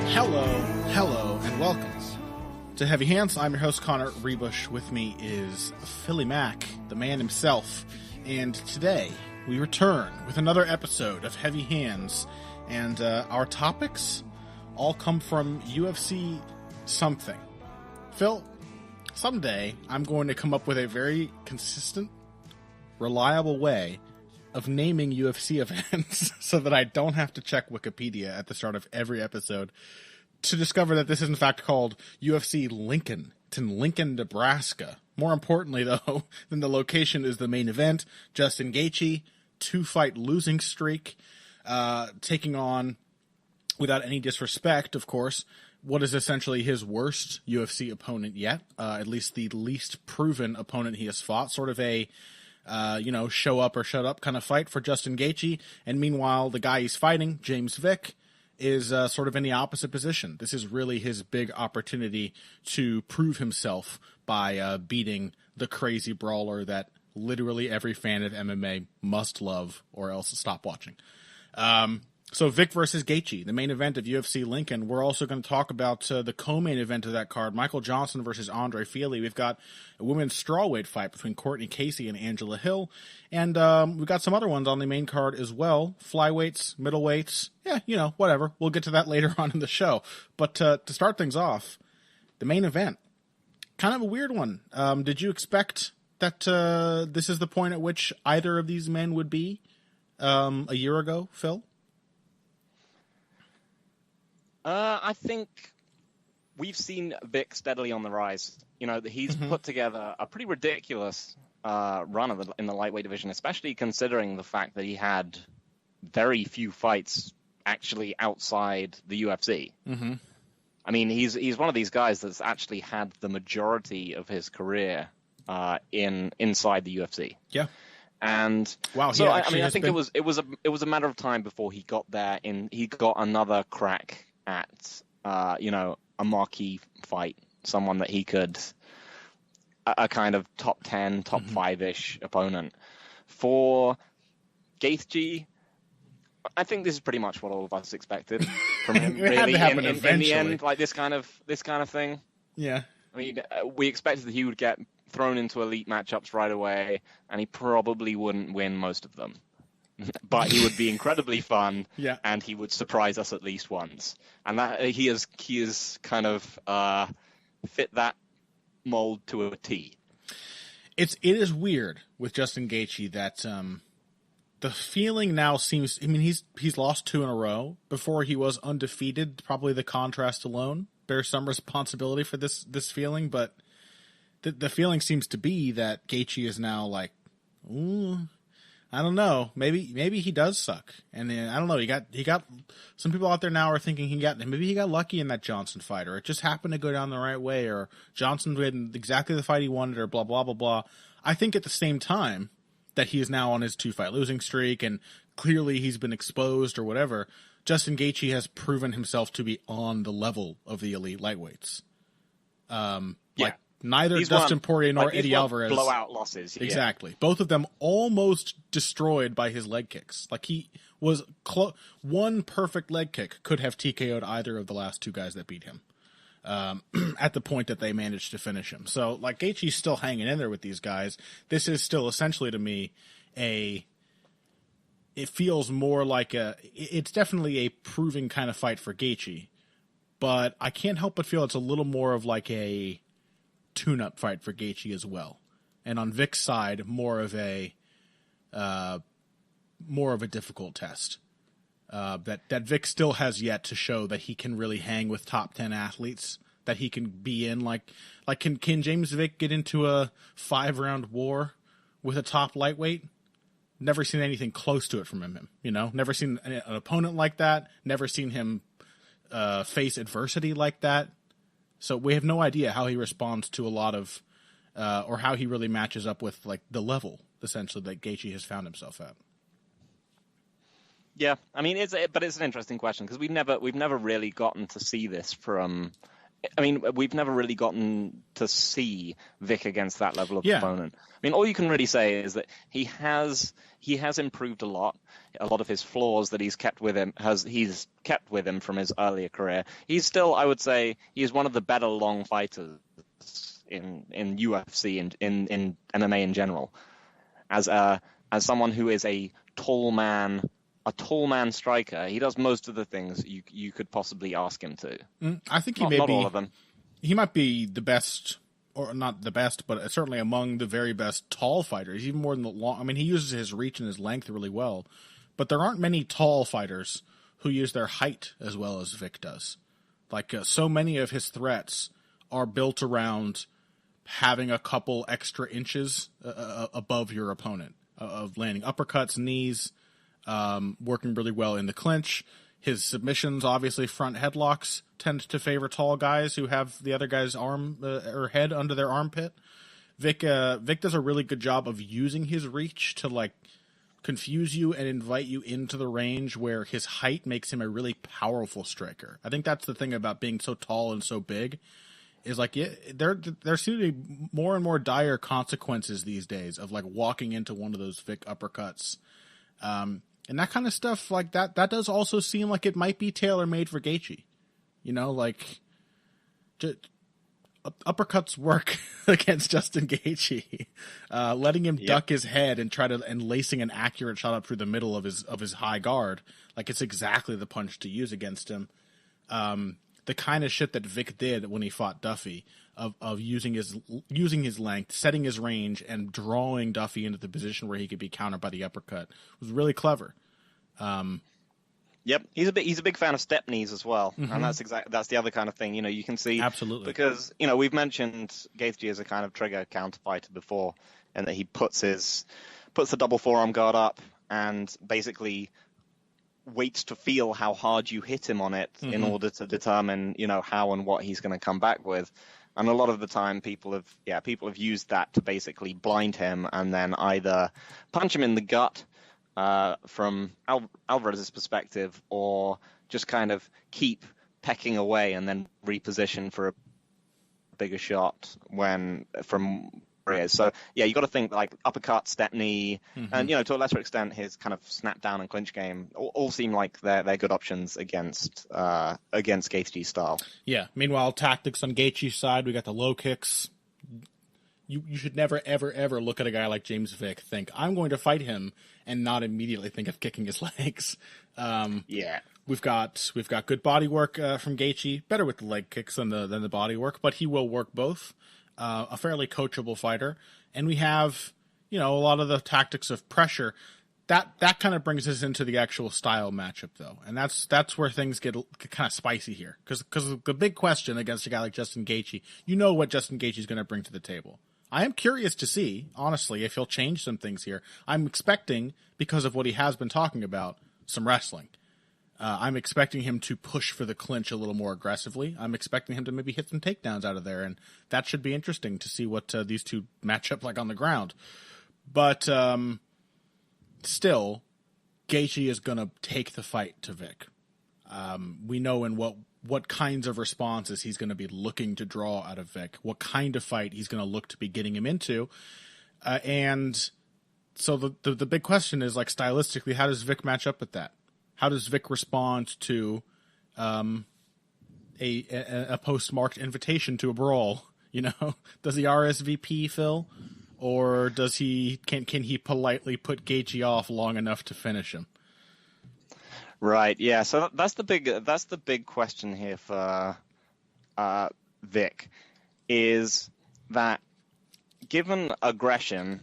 Hello, and welcome to Heavy Hands. I'm your host, Connor Ruebusch. With me is Philly Mac, the man himself. And today, we return with another episode of Heavy Hands. And our topics all come from UFC something. Phil, someday I'm going to come up with a very consistent, reliable way of naming UFC events so that I don't have to check Wikipedia at the start of every episode to discover that this is in fact called UFC Lincoln. It's in Lincoln, Nebraska. More importantly, though, than the location is the main event. Justin Gaethje, 2-fight losing streak, taking on, without any disrespect, of course, what is essentially his worst UFC opponent yet, at least the least proven opponent he has fought. Sort of a show up or shut up kind of fight for Justin Gaethje. And meanwhile, the guy he's fighting, James Vick, is sort of in the opposite position. This is really his big opportunity to prove himself by beating the crazy brawler that literally every fan of MMA must love or else stop watching. So Vick versus Gaethje, the main event of UFC Lincoln. We're also going to talk about the co-main event of that card, Michael Johnson versus Andre Fili. We've got a women's strawweight fight between Courtney Casey and Angela Hill. And we've got some other ones on the main card as well. Flyweights, middleweights, whatever. We'll get to that later on in the show. But to start things off, the main event, kind of a weird one. Did you expect that this is the point at which either of these men would be a year ago, Phil? I think we've seen Vick steadily on the rise. He's put together a pretty ridiculous run in the lightweight division, especially considering the fact that he had very few fights actually outside the UFC. Mm-hmm. I mean, he's one of these guys that's actually had the majority of his career inside the UFC. Yeah. And wow, so I think it was a matter of time before he got there. He got another crack at a marquee fight, someone that he could a kind of top 10, top 5-ish opponent. For Gaethje, I think this is pretty much what all of us expected from him. Really, in the end, like this kind of thing. Yeah. I mean, we expected that he would get thrown into elite matchups right away, and he probably wouldn't win most of them. But he would be incredibly fun, and he would surprise us at least once. And that he is kind of fit that mold to a T. It is weird with Justin Gaethje that the feeling now seems. I mean, he's lost 2 in a row. Before he was undefeated. Probably the contrast alone bears some responsibility for this feeling, but the feeling seems to be that Gaethje is now like, ooh, I don't know. Maybe he does suck, and I don't know. He got some people out there now are thinking maybe he got lucky in that Johnson fight, or it just happened to go down the right way, or Johnson had exactly the fight he wanted, or blah blah blah blah. I think at the same time that he is now on his 2-fight losing streak, and clearly he's been exposed or whatever. Justin Gaethje has proven himself to be on the level of the elite lightweights. Neither Dustin Poirier nor Eddie Alvarez. Blowout losses. Exactly. Both of them almost destroyed by his leg kicks. Like he was one perfect leg kick could have TKO'd either of the last 2 guys that beat him at the point that they managed to finish him. So like Gaethje's still hanging in there with these guys. This is still essentially to me it feels more like it's definitely a proving kind of fight for Gaethje, but I can't help but feel it's a little more of like a tune-up fight for Gaethje as well, and on Vick's side, more of a difficult test. That Vick still has yet to show that he can really hang with top 10 athletes. That he can be in can James Vick get into a 5-round war with a top lightweight? Never seen anything close to it from him. Never seen an opponent like that. Never seen him face adversity like that. So we have no idea how he responds to a lot of, or how he really matches up with like the level essentially that Gaethje has found himself at. Yeah, I mean, it's an interesting question because we've never really gotten to see this from I mean, we've never really gotten to see Vick against that level of Yeah. opponent. I mean, all you can really say is that he has improved a lot. A lot of his flaws that he's kept with him from his earlier career. He's still, I would say, he is one of the better long fighters in UFC and in MMA in general. As someone who is a tall man striker, he does most of the things you could possibly ask him to. I think not all of them. He might be the best, or not the best, but certainly among the very best tall fighters. Even more than the long. I mean, he uses his reach and his length really well, but there aren't many tall fighters who use their height as well as Vick does. Like so many of his threats are built around having a couple extra inches above your opponent, of landing uppercuts, knees, working really well in the clinch. His submissions, obviously front headlocks, tend to favor tall guys who have the other guy's arm or head under their armpit. Vick does a really good job of using his reach to like confuse you and invite you into the range where his height makes him a really powerful striker. I think that's the thing about being so tall and so big, is like there seem to be more and more dire consequences these days of like walking into one of those Vick uppercuts. And that kind of stuff, like that does also seem like it might be tailor-made for Gaethje. You know, like uppercuts work against Justin Gaethje. Letting him duck his head and lacing an accurate shot up through the middle of his high guard, like it's exactly the punch to use against him. The kind of shit that Vick did when he fought Duffy, of using his length, setting his range, and drawing Duffy into the position where he could be countered by the uppercut, was really clever. Yep, he's a big fan of step knees as well, and that's the other kind of thing. You know, you can see absolutely, because we've mentioned Gaethje as a kind of trigger counter fighter before, and that he puts the double forearm guard up and basically waits to feel how hard you hit him on it in order to determine how and what he's going to come back with. And a lot of the time, people have used that to basically blind him and then either punch him in the gut from Alvarez's perspective, or just kind of keep pecking away and then reposition for a bigger shot from where he is. So yeah, you got to think like uppercut, step knee, and to a lesser extent his kind of snap down and clinch game all seem like they're good options against Gaethje's style. Yeah. Meanwhile, tactics on Gaethje's side, we got the low kicks. You should never, ever, ever look at a guy like James Vick, think, I'm going to fight him, and not immediately think of kicking his legs. We've got good body work from Gaethje, better with the leg kicks than the body work, but he will work both. A fairly coachable fighter. And we have, a lot of the tactics of pressure. That kind of brings us into the actual style matchup, though. And that's where things get kind of spicy here. Because the big question against a guy like Justin Gaethje, what Justin Gaethje is going to bring to the table. I am curious to see, honestly, if he'll change some things here. I'm expecting, because of what he has been talking about, some wrestling. I'm expecting him to push for the clinch a little more aggressively. I'm expecting him to maybe hit some takedowns out of there, and that should be interesting to see what these two match up like on the ground. But still, Gaethje is going to take the fight to Vick. We know in what kinds of responses he's going to be looking to draw out of Vick, what kind of fight he's going to look to be getting him into. And so the big question is, like, stylistically, how does Vick match up with that? How does Vick respond to a postmarked invitation to a brawl? Does he RSVP, Phil, or can he politely put Gaethje off long enough to finish him? Right. Yeah. So that's the big question here for Vick, is that given aggression,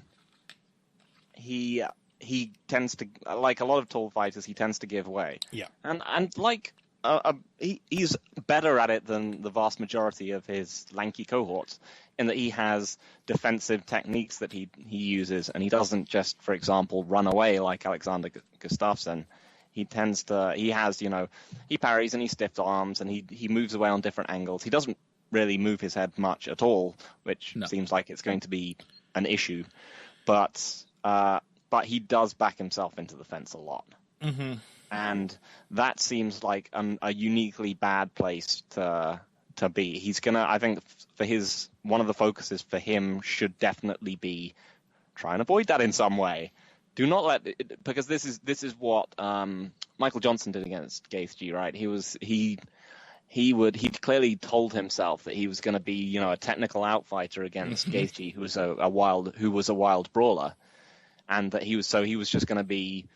he tends to, like a lot of tall fighters, he tends to give way. Yeah. And like he's better at it than the vast majority of his lanky cohorts, in that he has defensive techniques that he uses, and he doesn't just, for example, run away like Alexander Gustafsson. He parries and he stiff arms and he moves away on different angles. He doesn't really move his head much at all, which seems like it's going to be an issue. But he does back himself into the fence a lot. And that seems like a uniquely bad place to to be. He's gonna, I think, for one of the focuses for him should definitely be try and avoid that in some way. Do not let because this is what Michael Johnson did against Gaethje, right? He clearly told himself that he was going to be, a technical outfighter against Gaethje, who was a wild brawler, and that he was just going to be.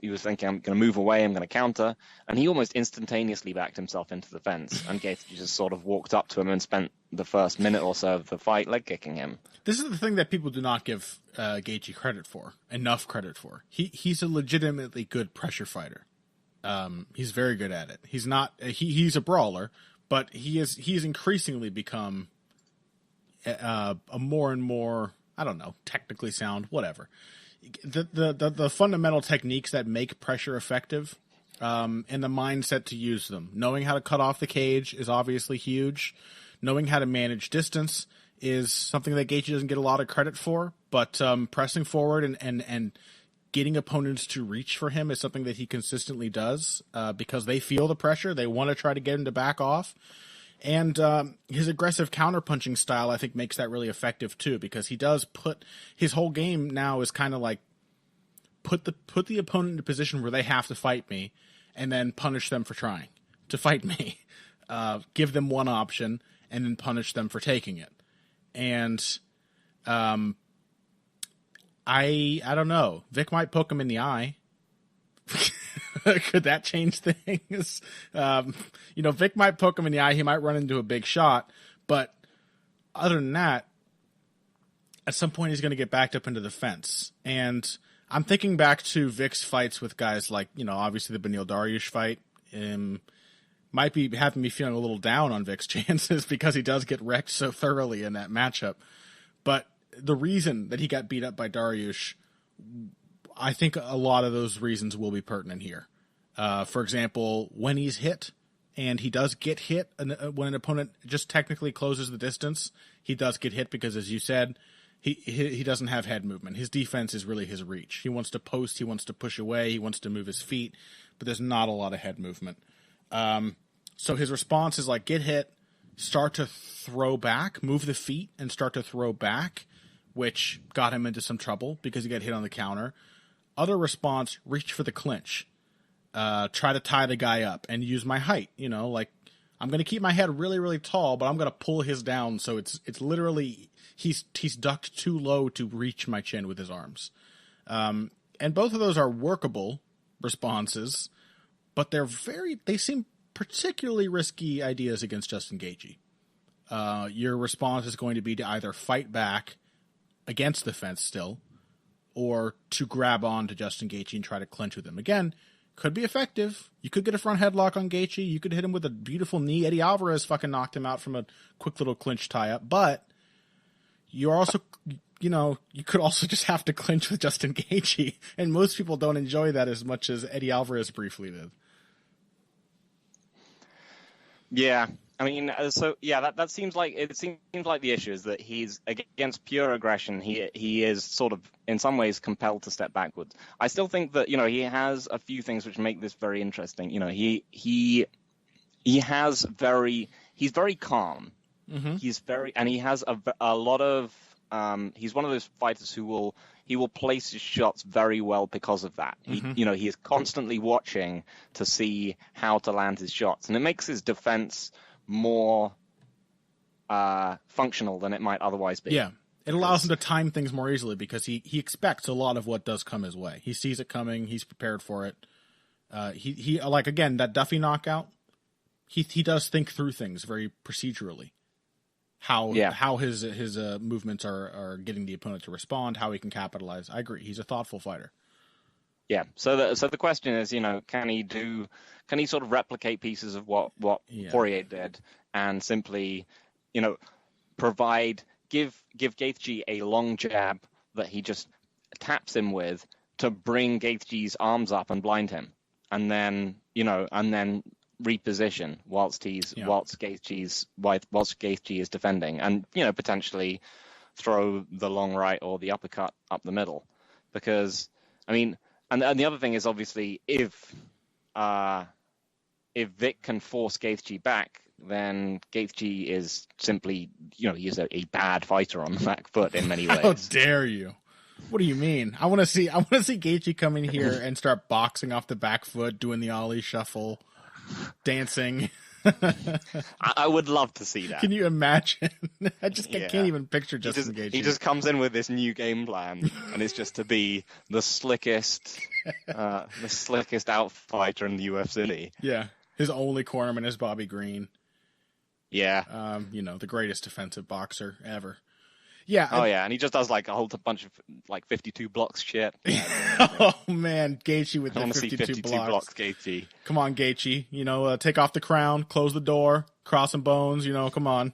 He was thinking, I'm going to move away, I'm going to counter, and he almost instantaneously backed himself into the fence, and Gaethje just sort of walked up to him and spent the first minute or so of the fight leg kicking him. This is the thing that people do not give Gaethje enough credit for. He's a legitimately good pressure fighter. He's very good at it. He's not he's a brawler, but he's increasingly become a more and more, I don't know, technically sound, whatever. The fundamental techniques that make pressure effective, and the mindset to use them. Knowing how to cut off the cage is obviously huge. Knowing how to manage distance is something that Gaethje doesn't get a lot of credit for, but pressing forward and getting opponents to reach for him is something that he consistently does, because they feel the pressure. They want to try to get him to back off. And his aggressive counterpunching style, I think, makes that really effective too, because he does put his whole game now is kind of like put the opponent in a position where they have to fight me, and then punish them for trying to fight me. Give them one option and then punish them for taking it. And I don't know. Vick might poke him in the eye. Could that change things? Vick might poke him in the eye. He might run into a big shot. But other than that, at some point he's going to get backed up into the fence. And I'm thinking back to Vick's fights with guys like, obviously the Beneil Dariush fight. Might be having me feeling a little down on Vick's chances because he does get wrecked so thoroughly in that matchup. But the reason that he got beat up by Dariush, I think a lot of those reasons will be pertinent here. For example, when he's hit, and he does get hit when an opponent just technically closes the distance, he does get hit because, as you said, he doesn't have head movement. His defense is really his reach. He wants to post, he wants to push away, he wants to move his feet, but there's not a lot of head movement. So his response is like, get hit, start to throw back, move the feet and start to throw back, which got him into some trouble because he got hit on the counter. Other response, reach for the clinch. Try to tie the guy up and use my height. Like, I'm going to keep my head really, really tall, but I'm going to pull his down. So it's literally, he's ducked too low to reach my chin with his arms. And both of those are workable responses, but they seem particularly risky ideas against Justin Gaethje. Your response is going to be to either fight back against the fence still, or to grab on to Justin Gaethje and try to clinch with him. Again, could be effective. You could get a front headlock on Gaethje. You could hit him with a beautiful knee. Eddie Alvarez fucking knocked him out from a quick little clinch tie-up. But you're also, you could also just have to clinch with Justin Gaethje. And most people don't enjoy that as much as Eddie Alvarez briefly did. Yeah. I mean, that seems like the issue is that he's against pure aggression. He is sort of in some ways compelled to step backwards. I still think that he has a few things which make this very interesting. He's very calm. Mm-hmm. He has a lot of he's one of those fighters who will place his shots very well because of that. Mm-hmm. He is constantly watching to see how to land his shots, and it makes his defense more functional than it might otherwise be. Yeah, it allows him to time things more easily because he expects a lot of what does come his way. He sees it coming. He's prepared for it. He like, again, that Duffy knockout, he does think through things very procedurally. How his movements are getting the opponent to respond, how he can capitalize. I agree. He's a thoughtful fighter. Yeah. So the question is, can he sort of replicate pieces of what Poirier did and simply, give Gaethje a long jab that he just taps him with to bring Gaethje's arms up and blind him, and then reposition whilst Gaethje is defending, and potentially throw the long right or the uppercut up the middle, because I mean. And the other thing is, obviously, if Vick can force Gaethje back, then Gaethje is simply, he's a bad fighter on the back foot in many ways. How dare you? What do you mean? I want to see Gaethje come in here and start boxing off the back foot, doing the ollie shuffle, dancing. I would love to see that. Can you imagine? I can't even picture Justin Gaethje. He just comes in with this new game plan, and it's just to be the slickest out fighter in the UFC. Yeah, his only cornerman is Bobby Green. Yeah, the greatest defensive boxer ever. Yeah. Oh yeah, and he just does like a whole bunch of like 52 blocks shit. Oh man, Gaethje with the 52 blocks. Gaethje. Come on, Gaethje. Take off the crown, close the door, cross some bones. Come on,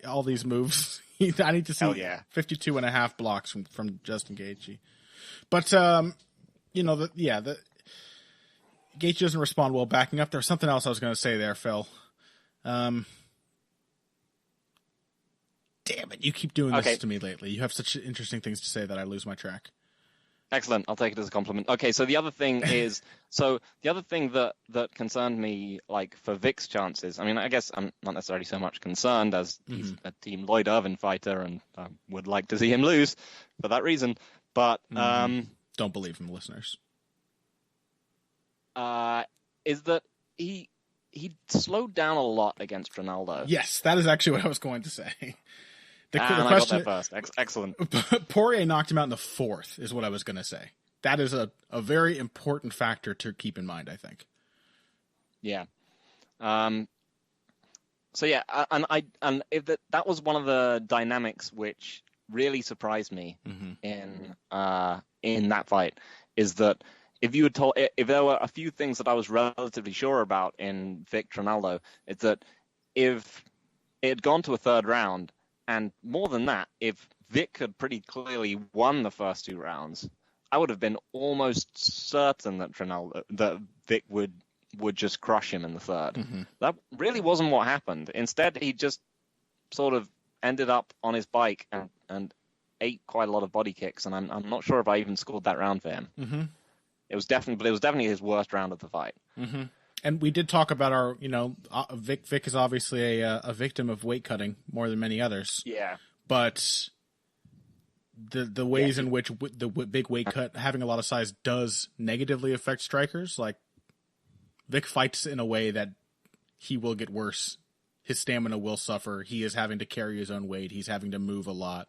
all these moves. I need to see 52 and a half blocks from Justin Gaethje. But Gaethje doesn't respond well backing up. There was something else I was going to say there, Phil. Damn it, you keep doing this to me lately. You have such interesting things to say that I lose my track. Excellent. I'll take it as a compliment. Okay, so the other thing is, that concerned me, like, for Vick's chances, I mean, I guess I'm not necessarily so much concerned as he's a Team Lloyd Irvin fighter and I would like to see him lose for that reason, but... Don't believe him, listeners. Is that he slowed down a lot against Ronaldo. Yes, that is actually what I was going to say. The question, I got that first. Excellent. Poirier knocked him out in the fourth, is what I was going to say. That is a very important factor to keep in mind, I think. Yeah. So yeah, and if that was one of the dynamics which really surprised me in that fight, is that if there were a few things that I was relatively sure about in Vick Ronaldo, it's that if it had gone to a third round, and more than that, if Vick had pretty clearly won the first two rounds, I would have been almost certain that Vick would just crush him in the third. That really wasn't what happened. Instead, he just sort of ended up on his bike and ate quite a lot of body kicks, and I'm not sure if I even scored that round for him. It was definitely his worst round of the fight. And we did talk about our, Vick is obviously a victim of weight cutting more than many others. Yeah. But the ways in which the big weight cut, having a lot of size, does negatively affect strikers. Like, Vick fights in a way that he will get worse. His stamina will suffer. He is having to carry his own weight. He's having to move a lot,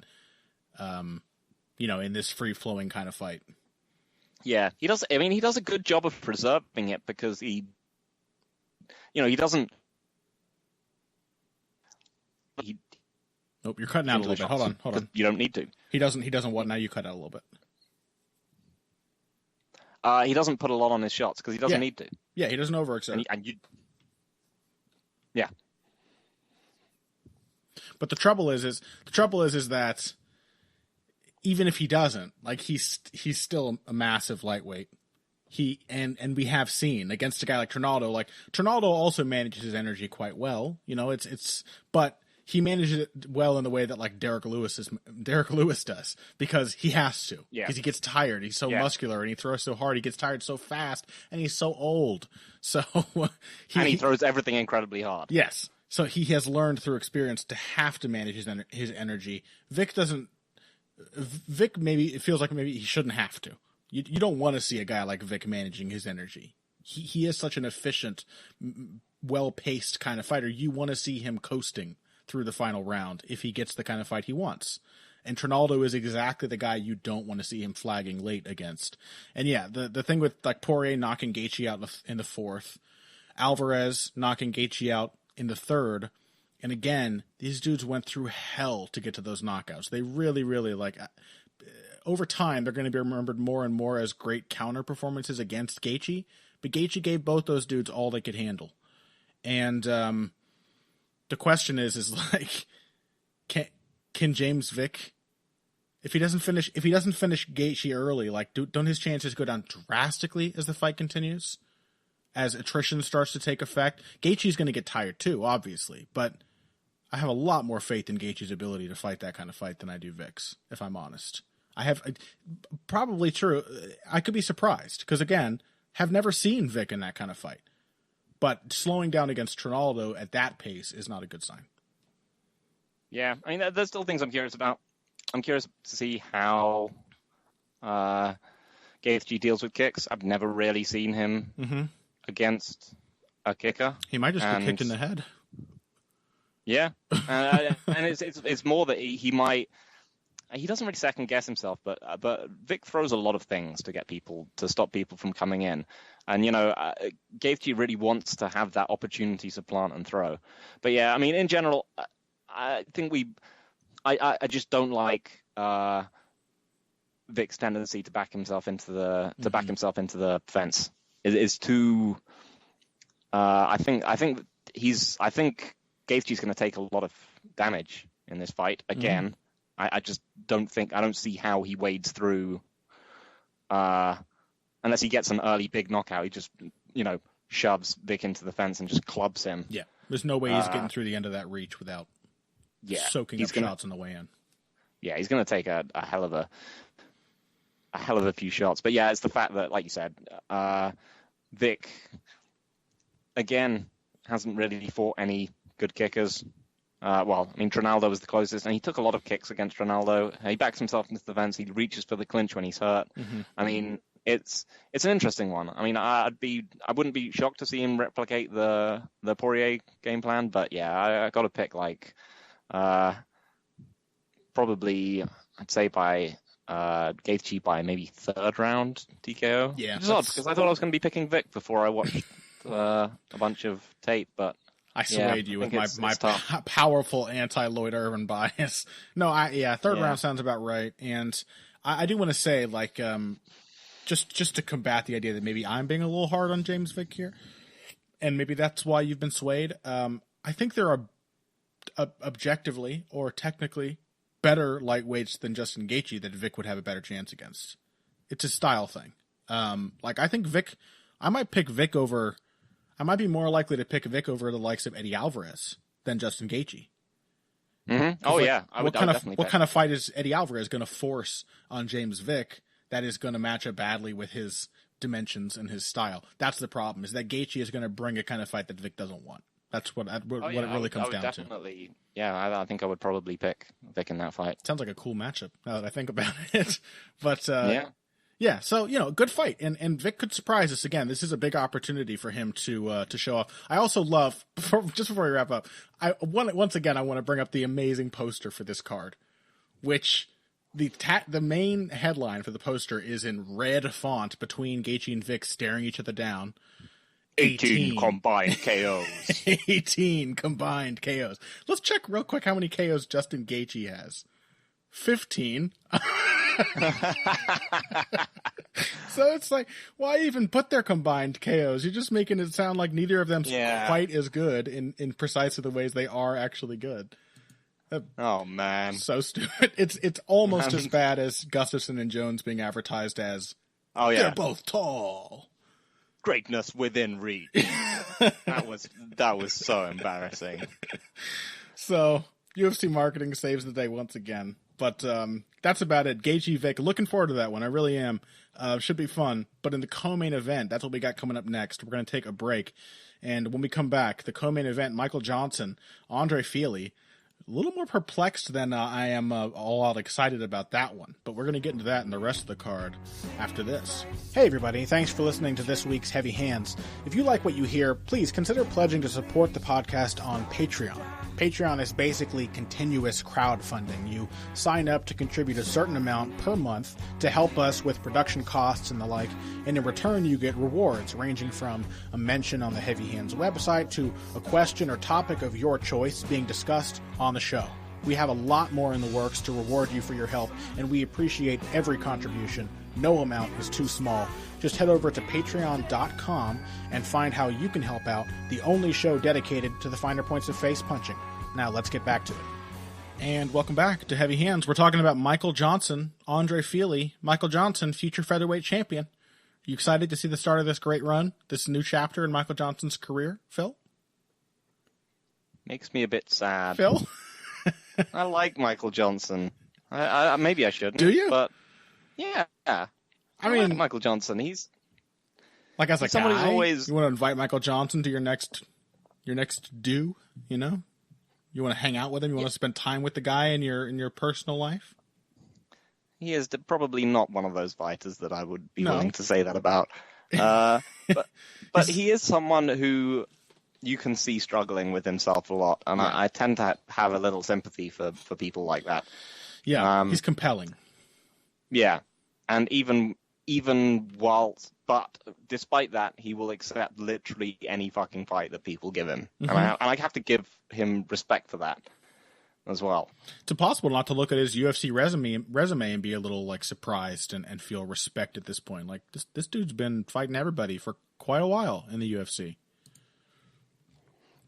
in this free-flowing kind of fight. Yeah, he does. I mean, he does a good job of preserving it because he doesn't. Nope, you're cutting out a little bit. Hold on. You don't need to. He doesn't what? Now you cut out a little bit. He doesn't put a lot on his shots because he doesn't need to. Yeah, he doesn't overexert. Yeah. But the trouble is that even if he doesn't, like, he's still a massive lightweight. And we have seen against a guy like Trinaldo. Like, Trinaldo also manages his energy quite well. But he manages it well in the way that, like, Derek Lewis does, because he has to. Yeah. Because he gets tired. He's so muscular and he throws so hard. He gets tired so fast, and he's so old. So he throws everything incredibly hard. Yes. So he has learned through experience to have to manage his energy. Vick doesn't. Vick, maybe it feels like maybe he shouldn't have to. You don't want to see a guy like Vick managing his energy. He is such an efficient, well-paced kind of fighter. You want to see him coasting through the final round if he gets the kind of fight he wants. And Trinaldo is exactly the guy you don't want to see him flagging late against. And yeah, the thing with, like, Poirier knocking Gaethje out in the fourth, Alvarez knocking Gaethje out in the third, and again, these dudes went through hell to get to those knockouts. They really, really, like, over time, they're going to be remembered more and more as great counter performances against Gaethje, but Gaethje gave both those dudes all they could handle. And the question is like, can James Vick, if he doesn't finish Gaethje early, like, don't his chances go down drastically as the fight continues? As attrition starts to take effect? Gaethje's going to get tired too, obviously, but I have a lot more faith in Gaethje's ability to fight that kind of fight than I do Vick's, if I'm honest. I have, probably true. I could be surprised because, again, have never seen Vick in that kind of fight. But slowing down against Trinaldo at that pace is not a good sign. Yeah, I mean, there's still things I'm curious about. I'm curious to see how Gaethje deals with kicks. I've never really seen him against a kicker. He might just get kicked in the head. Yeah, and it's more that he might. He doesn't really second guess himself, but Vick throws a lot of things to stop people from coming in, and Gaethje really wants to have that opportunity to plant and throw. But yeah, I mean, in general, I think I just don't like Vick's tendency to back himself into the fence. It's too. I think Gaethje's going to take a lot of damage in this fight again. I just don't see how he wades through, unless he gets an early big knockout. He just, shoves Vick into the fence and just clubs him. Yeah, there's no way he's getting through the end of that reach without soaking up shots on the way in. Yeah, he's going to take a hell of a few shots. But yeah, it's the fact that, like you said, Vick again hasn't really fought any good kickers. Trinaldo was the closest, and he took a lot of kicks against Trinaldo. He backs himself into the fence. He reaches for the clinch when he's hurt. I mean, it's an interesting one. I mean, I wouldn't be shocked to see him replicate the Poirier game plan, but yeah, I got to pick probably I'd say by Gaethje by maybe third round TKO. Yeah, which is odd because I thought I was going to be picking Vick before I watched a bunch of tape, but. I swayed you with my powerful anti-Lloyd Irvin bias. No, third round sounds about right. And I do want to say, just to combat the idea that maybe I'm being a little hard on James Vick here, and maybe that's why you've been swayed. I think there are objectively or technically better lightweights than Justin Gaethje that Vick would have a better chance against. It's a style thing. I think Vick, I might pick Vick over. I might be more likely to pick Vick over the likes of Eddie Alvarez than Justin Gaethje. Oh, yeah. What kind of fight is Eddie Alvarez going to force on James Vick that is going to match up badly with his dimensions and his style? That's the problem, is that Gaethje is going to bring a kind of fight that Vick doesn't want. That's what it really comes down to. Yeah, I think I would probably pick Vick in that fight. Sounds like a cool matchup now that I think about it. But yeah, so good fight, and Vick could surprise us again. This is a big opportunity for him to show off. I also love just before we wrap up, once again I want to bring up the amazing poster for this card, which the main headline for the poster is in red font between Gaethje and Vick staring each other down. 18 combined KOs. 18 combined KOs. Let's check real quick how many KOs Justin Gaethje has. 15. So it's like, why even put their combined KOs? You're just making it sound like neither of them's quite as good in precisely the ways they are actually good. Oh man, so stupid. It's almost as bad as Gustafsson and Jones being advertised as. Oh yeah, they're both tall. Greatness within reach. That was so embarrassing. So UFC marketing saves the day once again. But that's about it. Gaethje Vick. Looking forward to that one. I really am. Should be fun. But in the co-main event, that's what we got coming up next. We're going to take a break. And when we come back, the co-main event, Michael Johnson, Andre Fili. A little more perplexed than I am all out excited about that one. But we're going to get into that in the rest of the card after this. Hey everybody, thanks for listening to this week's Heavy Hands. If you like what you hear, please consider pledging to support the podcast on Patreon. Patreon is basically continuous crowdfunding. You sign up to contribute a certain amount per month to help us with production costs and the like, and in return you get rewards ranging from a mention on the Heavy Hands website to a question or topic of your choice being discussed on the show. We have a lot more in the works to reward you for your help, and we appreciate every contribution. No amount is too small. Just head over to patreon.com and find how you can help out, the only show dedicated to the finer points of face punching. Now let's get back to it. And welcome back to Heavy Hands. We're talking about Michael Johnson, Andre Fili. Michael Johnson, future featherweight champion. Are you excited to see the start of this great run, this new chapter in Michael Johnson's career, Phil? Makes me a bit sad. Phil? I like Michael Johnson. I maybe I shouldn't. Do you? But yeah. I mean, like Michael Johnson. Like as a somebody's guy, always... you want to invite Michael Johnson to your next do, you know? You want to hang out with him? You want to spend time with the guy in your personal life? He is probably not one of those fighters that I would be willing to say that about. But he is someone who you can see struggling with himself a lot, and I tend to have a little sympathy for people like that. Yeah, he's compelling. Yeah, and but despite that, he will accept literally any fucking fight that people give him, and I have to give him respect for that as well. It's impossible not to look at his UFC resume and be a little like surprised and feel respect at this point. Like this dude's been fighting everybody for quite a while in the UFC.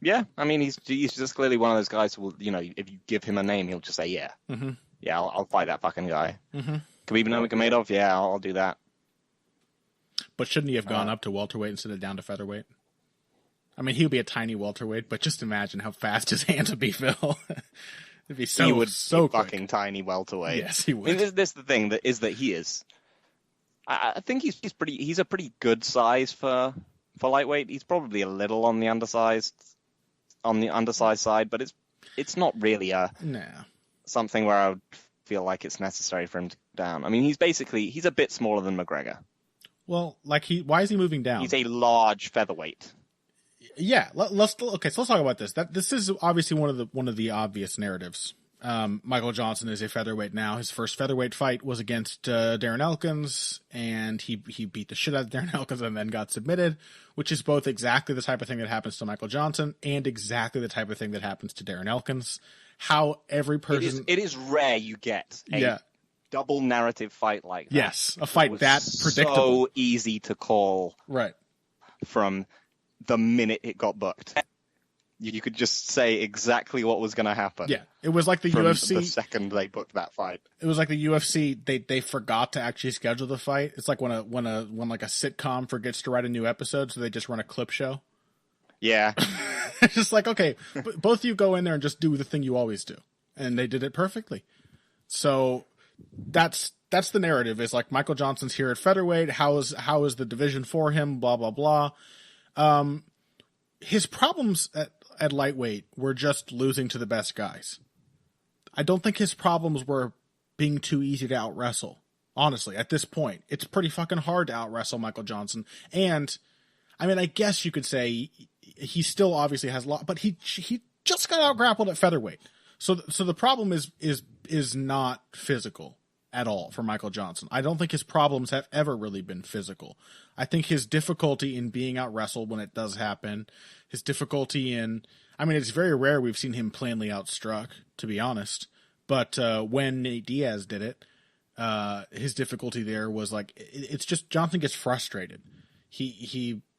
Yeah, I mean he's just clearly one of those guys who will, if you give him a name, he'll just say yeah, yeah, I'll fight that fucking guy. Khabib Nurmagomedov, yeah, I'll do that. But shouldn't he have gone up to welterweight instead of down to featherweight? I mean, he would be a tiny welterweight, but just imagine how fast his hands would be, Phil. It'd be so, he would so be fucking tiny welterweight. Yes, he would. I mean, this is the thing that he is. I think he's a pretty good size for lightweight. He's probably a little on the undersized side, but it's not really something where I would feel like it's necessary for him to go down. I mean, he's a bit smaller than McGregor. Well, like why is he moving down? He's a large featherweight. Yeah, let's talk about this. This is obviously one of the obvious narratives. Michael Johnson is a featherweight now. His first featherweight fight was against Darren Elkins, and he beat the shit out of Darren Elkins and then got submitted, which is both exactly the type of thing that happens to Michael Johnson and exactly the type of thing that happens to Darren Elkins. How every person... It is rare you get a double narrative fight like that. Yes, a fight that predictable. So easy to call from the minute it got booked. You could just say exactly what was going to happen. Yeah, it was like the UFC. The second they booked that fight, it was like the UFC. They forgot to actually schedule the fight. It's like when like a sitcom forgets to write a new episode, so they just run a clip show. Yeah, it's just like, okay, both of you go in there and just do the thing you always do, and they did it perfectly. So that's the narrative. Is like Michael Johnson's here at featherweight. How is the division for him? Blah blah blah. His problems at lightweight were just losing to the best guys. I don't think his problems were being too easy to out-wrestle. Honestly, at this point, it's pretty fucking hard to out-wrestle Michael Johnson. And, I mean, I guess you could say he still obviously has a lot, but he just got out-grappled at featherweight. So the problem is not physical at all for Michael Johnson. I don't think his problems have ever really been physical. I think his difficulty in being out-wrestled when it does happen, his difficulty in... I mean, it's very rare we've seen him plainly outstruck, to be honest. But when Nate Diaz did it, his difficulty there was like... It's just Johnson gets frustrated. And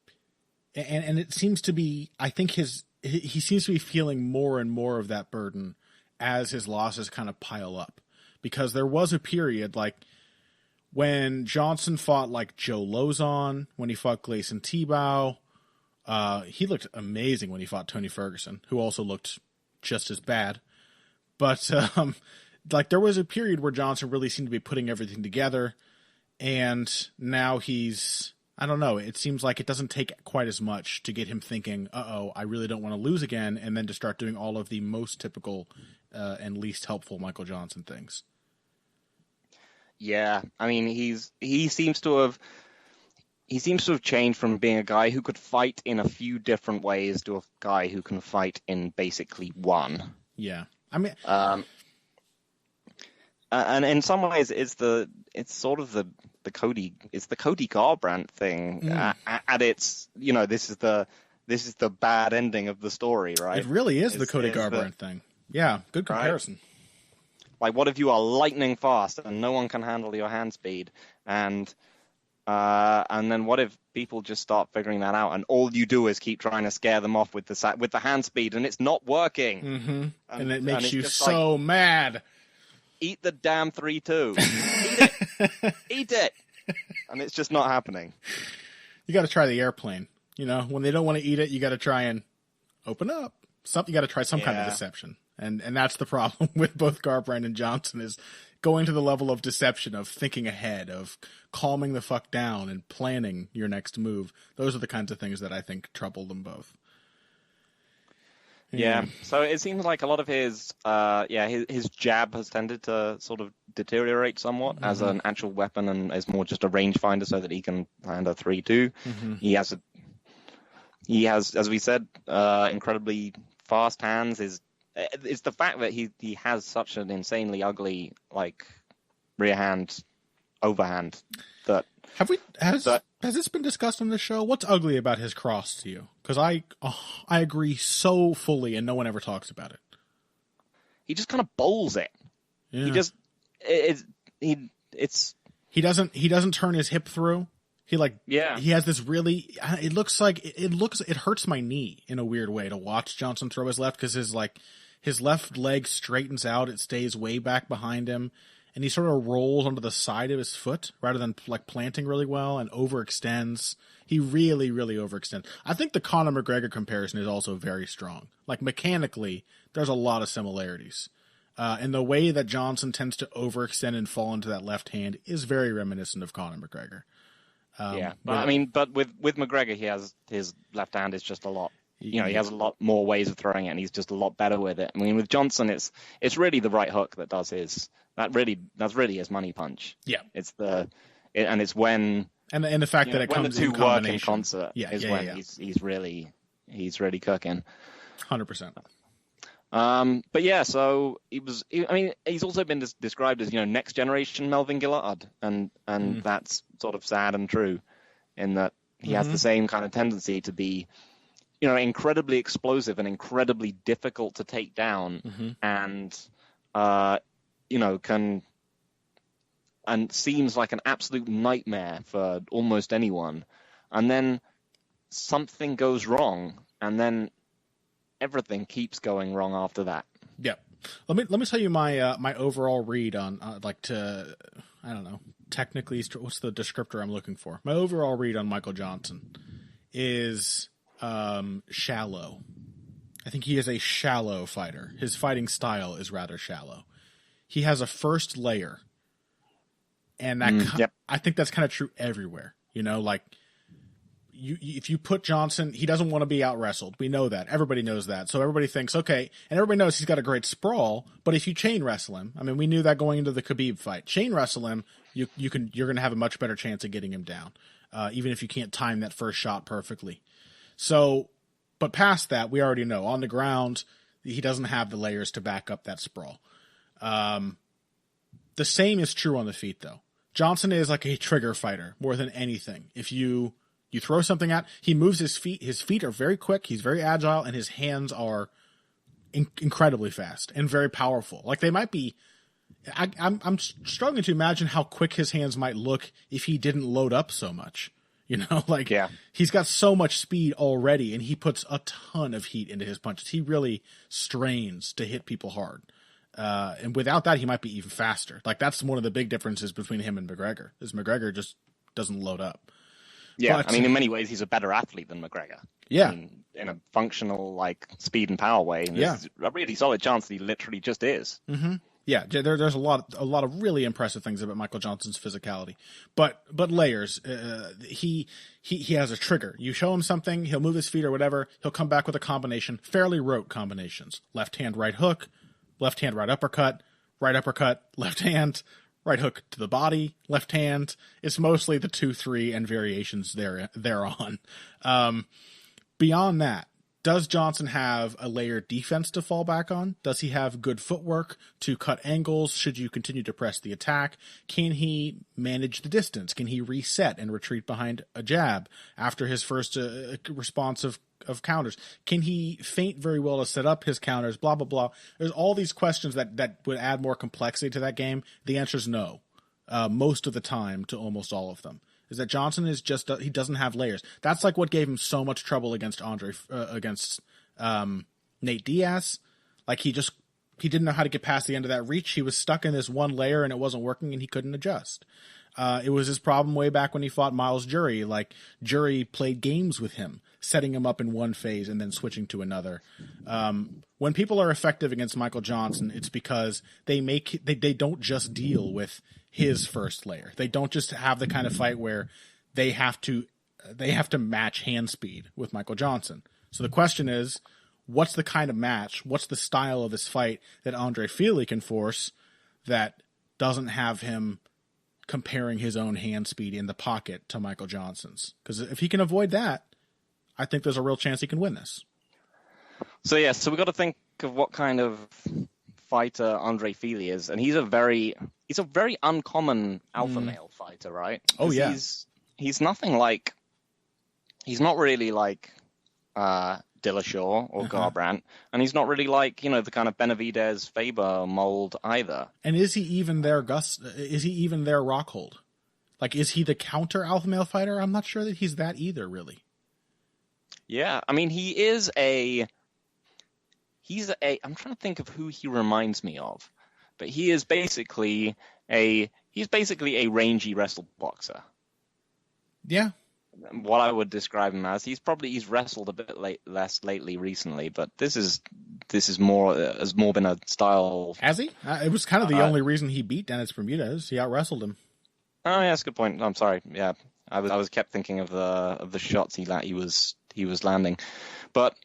it seems to be... I think he seems to be feeling more and more of that burden as his losses kind of pile up. Because there was a period, like, when Johnson fought, like, Joe Lozon, when he fought Gleison Tebow, he looked amazing when he fought Tony Ferguson, who also looked just as bad. But, like, there was a period where Johnson really seemed to be putting everything together, and now he's... I don't know, it seems like it doesn't take quite as much to get him thinking, I really don't want to lose again, and then to start doing all of the most typical and least helpful Michael Johnson things. Yeah, I mean, he seems to have changed from being a guy who could fight in a few different ways to a guy who can fight in basically one. Yeah, I mean, and in some ways, it's sort of the Cody Garbrandt thing. At its, this is the bad ending of the story, right? It really is the Cody Garbrandt thing. Yeah, good comparison. Right? Like, what if you are lightning fast and no one can handle your hand speed? And then what if people just start figuring that out and all you do is keep trying to scare them off with the hand speed and it's not working? Mm-hmm. And it makes you so mad. Eat the damn 3-2. Eat it. Eat it. And it's just not happening. You got to try the airplane. When they don't want to eat it, you got to try and open up. You got to try some kind of deception. And that's the problem with both Garbrandt and Johnson, is going to the level of deception, of thinking ahead, of calming the fuck down and planning your next move. Those are the kinds of things that I think trouble them both. Yeah. So it seems like a lot of his jab has tended to sort of deteriorate somewhat as an actual weapon, and is more just a rangefinder so that he can land a 3-2. He has, as we said, incredibly fast hands. It's the fact that he has such an insanely ugly rear hand overhand that has this been discussed on this show? What's ugly about his cross to you? Because I agree so fully, and no one ever talks about it. He just kind of bowls it. Yeah. He just he doesn't turn his hip through. He has this really, it hurts my knee in a weird way to watch Johnson throw his left, because his left leg straightens out. It stays way back behind him, and he sort of rolls onto the side of his foot rather than planting really well, and overextends. He really, really overextends. I think the Conor McGregor comparison is also very strong. Mechanically, there's a lot of similarities. And the way that Johnson tends to overextend and fall into that left hand is very reminiscent of Conor McGregor. But with McGregor, he has his left hand is just a lot. He has a lot more ways of throwing it, and he's just a lot better with it. I mean, with Johnson, it's really the right hook that does that's really his money punch. Yeah, it's it's when and the fact that it when comes the two in combination. work in concert he's really cooking. 100%. So he's also been described as next generation Melvin Gillard, and that's sort of sad and true, in that he has the same kind of tendency to be, incredibly explosive and incredibly difficult to take down, and seems like an absolute nightmare for almost anyone, and then something goes wrong, and then everything keeps going wrong after that. Yeah. Let me tell you my my overall read on technically, what's the descriptor I'm looking for? My overall read on Michael Johnson is shallow. I think he is a shallow fighter. His fighting style is rather shallow. He has a first layer, and that I think that's kind of true everywhere. If you put Johnson, he doesn't want to be out wrestled. We know that. Everybody knows that. So everybody thinks, okay, and everybody knows he's got a great sprawl, but if you chain wrestle him, I mean, we knew that going into the Khabib fight. Chain wrestle him, you're going to have a much better chance of getting him down, even if you can't time that first shot perfectly. So, but past that, we already know on the ground, he doesn't have the layers to back up that sprawl. The same is true on the feet, though. Johnson is like a trigger fighter more than anything. If you throw something at, he moves his feet. His feet are very quick. He's very agile, and his hands are incredibly fast and very powerful. They might be. I'm struggling to imagine how quick his hands might look if he didn't load up so much. He's got so much speed already, and he puts a ton of heat into his punches. He really strains to hit people hard. And without that, he might be even faster. That's one of the big differences between him and McGregor, is McGregor just doesn't load up. Yeah, but, in many ways, he's a better athlete than McGregor. Yeah. In a functional, speed and power way. And there's a really solid chance that he literally just is. Mm-hmm. Yeah, there's a lot of really impressive things about Michael Johnson's physicality. But layers, he has a trigger. You show him something, he'll move his feet or whatever, he'll come back with a combination, fairly rote combinations. Left hand, right hook, left hand, right uppercut, left hand, right hook to the body, left hand. It's mostly the 2-3 and variations thereon. Beyond that, does Johnson have a layered defense to fall back on? Does he have good footwork to cut angles? Should you continue to press the attack? Can he manage the distance? Can he reset and retreat behind a jab after his first response of counters? Can he feint very well to set up his counters? Blah, blah, blah. There's all these questions that would add more complexity to that game. The answer is no. Most of the time to almost all of them. Is that Johnson is just he doesn't have layers. That's what gave him so much trouble against Nate Diaz. He didn't know how to get past the end of that reach. He was stuck in this one layer and it wasn't working and he couldn't adjust. It was his problem way back when he fought Miles Jury. Jury played games with him, setting him up in one phase and then switching to another. When people are effective against Michael Johnson, it's because they don't just deal with his first layer. They don't just have the kind of fight where they have to match hand speed with Michael Johnson. So the question is, what's the kind of match, what's the style of this fight that Andre Fili can force that doesn't have him comparing his own hand speed in the pocket to Michael Johnson's? Because if he can avoid that, I think there's a real chance he can win this. So we've got to think of what kind of fighter Andre Fili is, and he's a very uncommon alpha male fighter, right? Oh yeah, he's nothing like, he's not really like Dillashaw or Garbrandt, and he's not really like, the kind of Benavidez Faber mold either. And is he even their Is he even their Rockhold? Like, is he the counter alpha male fighter? I'm not sure that he's that either, really. Yeah, I mean, he's I'm trying to think of who he reminds me of, but he's basically a rangy wrestle boxer. Yeah. What I would describe him as. He's wrestled a bit less lately recently, but this has more been a style. Has he? It was kind of the only reason he beat Dennis Bermudez. He out-wrestled him. Oh yeah, that's a good point. I'm sorry. Yeah, I was kept thinking of the shots he was landing, but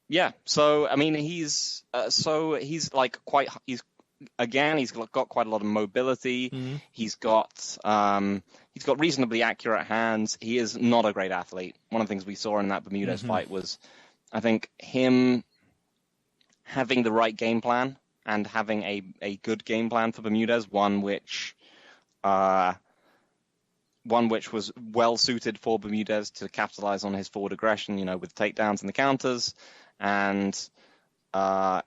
yeah. So I mean, he's got quite a lot of mobility. Mm-hmm. He's got reasonably accurate hands. He is not a great athlete. One of the things we saw in that Bermudez fight was, I think, him having the right game plan and having a good game plan for Bermudez, one which was well suited for Bermudez to capitalize on his forward aggression, with takedowns and the counters. And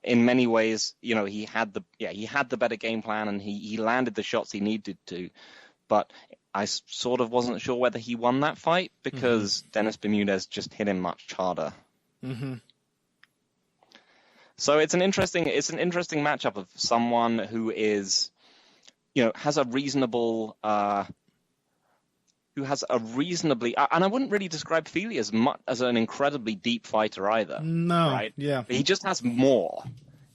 in many ways, he had the better game plan, and he landed the shots he needed to. But I sort of wasn't sure whether he won that fight because Dennis Bermudez just hit him much harder. Mm-hmm. So it's an interesting matchup of someone who is, has a reasonable, and I wouldn't really describe Fili as an incredibly deep fighter either. No, right? Yeah. But he just has more.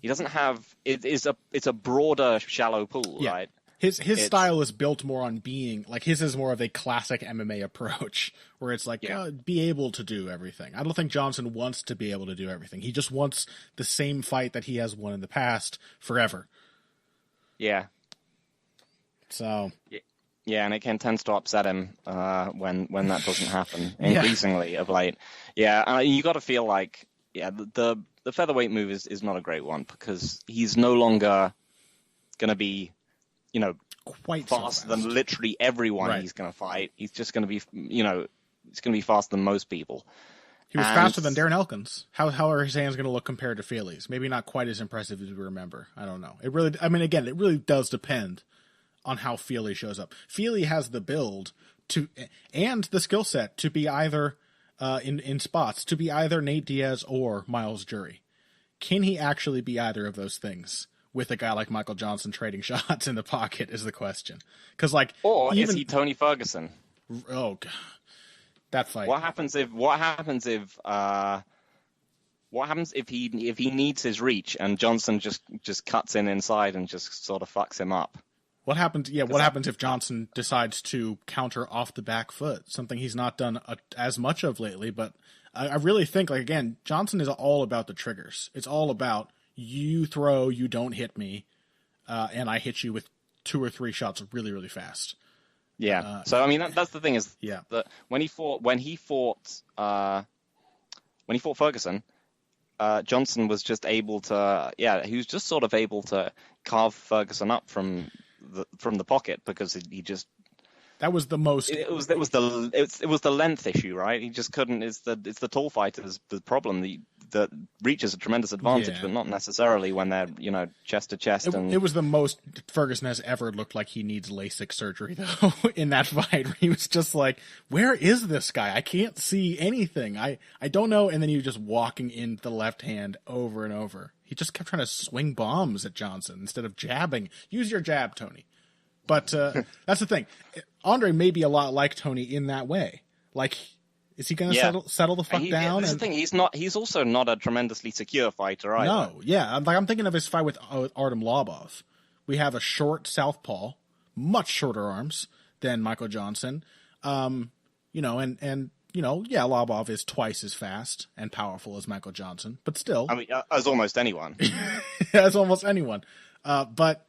He doesn't have. It's a broader, shallow pool, yeah. Right? His style is built more on being like, his is more of a classic MMA approach where it's like, be able to do everything. I don't think Johnson wants to be able to do everything. He just wants the same fight that he has won in the past forever. Yeah. So. Yeah, and it tends to upset him when that doesn't happen increasingly of late. Yeah, you got to feel like the featherweight move is not a great one because he's no longer going to be quite faster than literally everyone he's going to fight. He's just going to be it's going to be faster than most people. He was faster than Darren Elkins. How are his hands going to look compared to Fili's? Maybe not quite as impressive as we remember. I don't know. It really does depend on how Fili shows up. Fili has the build and the skill set to be either in spots to be either Nate Diaz or Miles Jury. Can he actually be either of those things with a guy like Michael Johnson trading shots in the pocket is the question. Because is he Tony Ferguson? Oh God, that fight. What happens if he needs his reach and Johnson just cuts in inside and just sort of fucks him up? What happens? Yeah, what happens if Johnson decides to counter off the back foot? Something he's not done as much of lately. But I really think, again, Johnson is all about the triggers. It's all about you throw, you don't hit me, and I hit you with 2 or 3 shots really, really fast. Yeah. So I mean, that's the thing is that when he fought Ferguson, Johnson was just able to he was just sort of able to carve Ferguson up from the pocket because he just. That was the most. It was the length issue, right? He just couldn't. It's the tall fighters the problem. The reach is a tremendous advantage, but not necessarily when they're chest to chest. It was the most Ferguson has ever looked like he needs LASIK surgery though in that fight. Where he was just like, "Where is this guy? I can't see anything. I don't know." And then he was just walking in the left hand over and over. He just kept trying to swing bombs at Johnson instead of jabbing. Use your jab, Tony. But that's the thing. Andre may be a lot like Tony in that way. Like, Is he going to settle the fuck down? That's the thing. He's also not a tremendously secure fighter either. No, yeah. I'm thinking of his fight with Artem Lobov. We have a short southpaw, much shorter arms than Michael Johnson. Lobov is twice as fast and powerful as Michael Johnson, but still. I mean, as almost anyone. As almost anyone. But,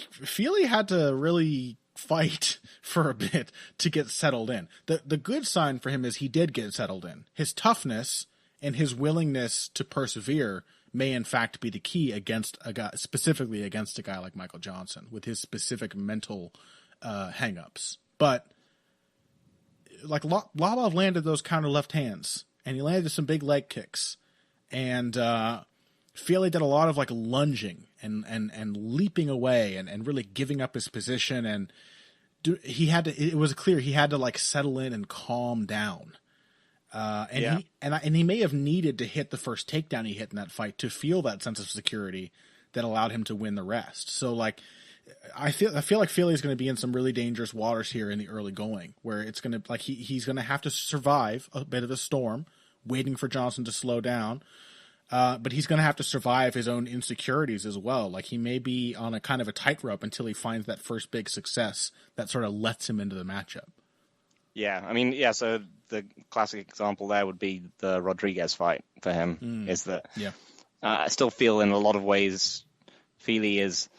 Feely had to really fight for a bit to get settled in. The good sign for him is he did get settled in. His toughness and his willingness to persevere may in fact be the key specifically against a guy like Michael Johnson with his specific mental hang-ups. But Lobov landed those counter left hands, and he landed some big leg kicks, and Feely did a lot of lunging and leaping away and really giving up his position, and it was clear he had to settle in and calm down. He may have needed to hit the first takedown he hit in that fight to feel that sense of security that allowed him to win the rest. So I feel like Feely is going to be in some really dangerous waters here in the early going, where it's going to he's going to have to survive a bit of a storm, waiting for Johnson to slow down. But he's going to have to survive his own insecurities as well. He may be on a kind of a tightrope until he finds that first big success that sort of lets him into the matchup. Yeah, I mean, so the classic example there would be the Rodriguez fight for him. Is that I still feel in a lot of ways Feely is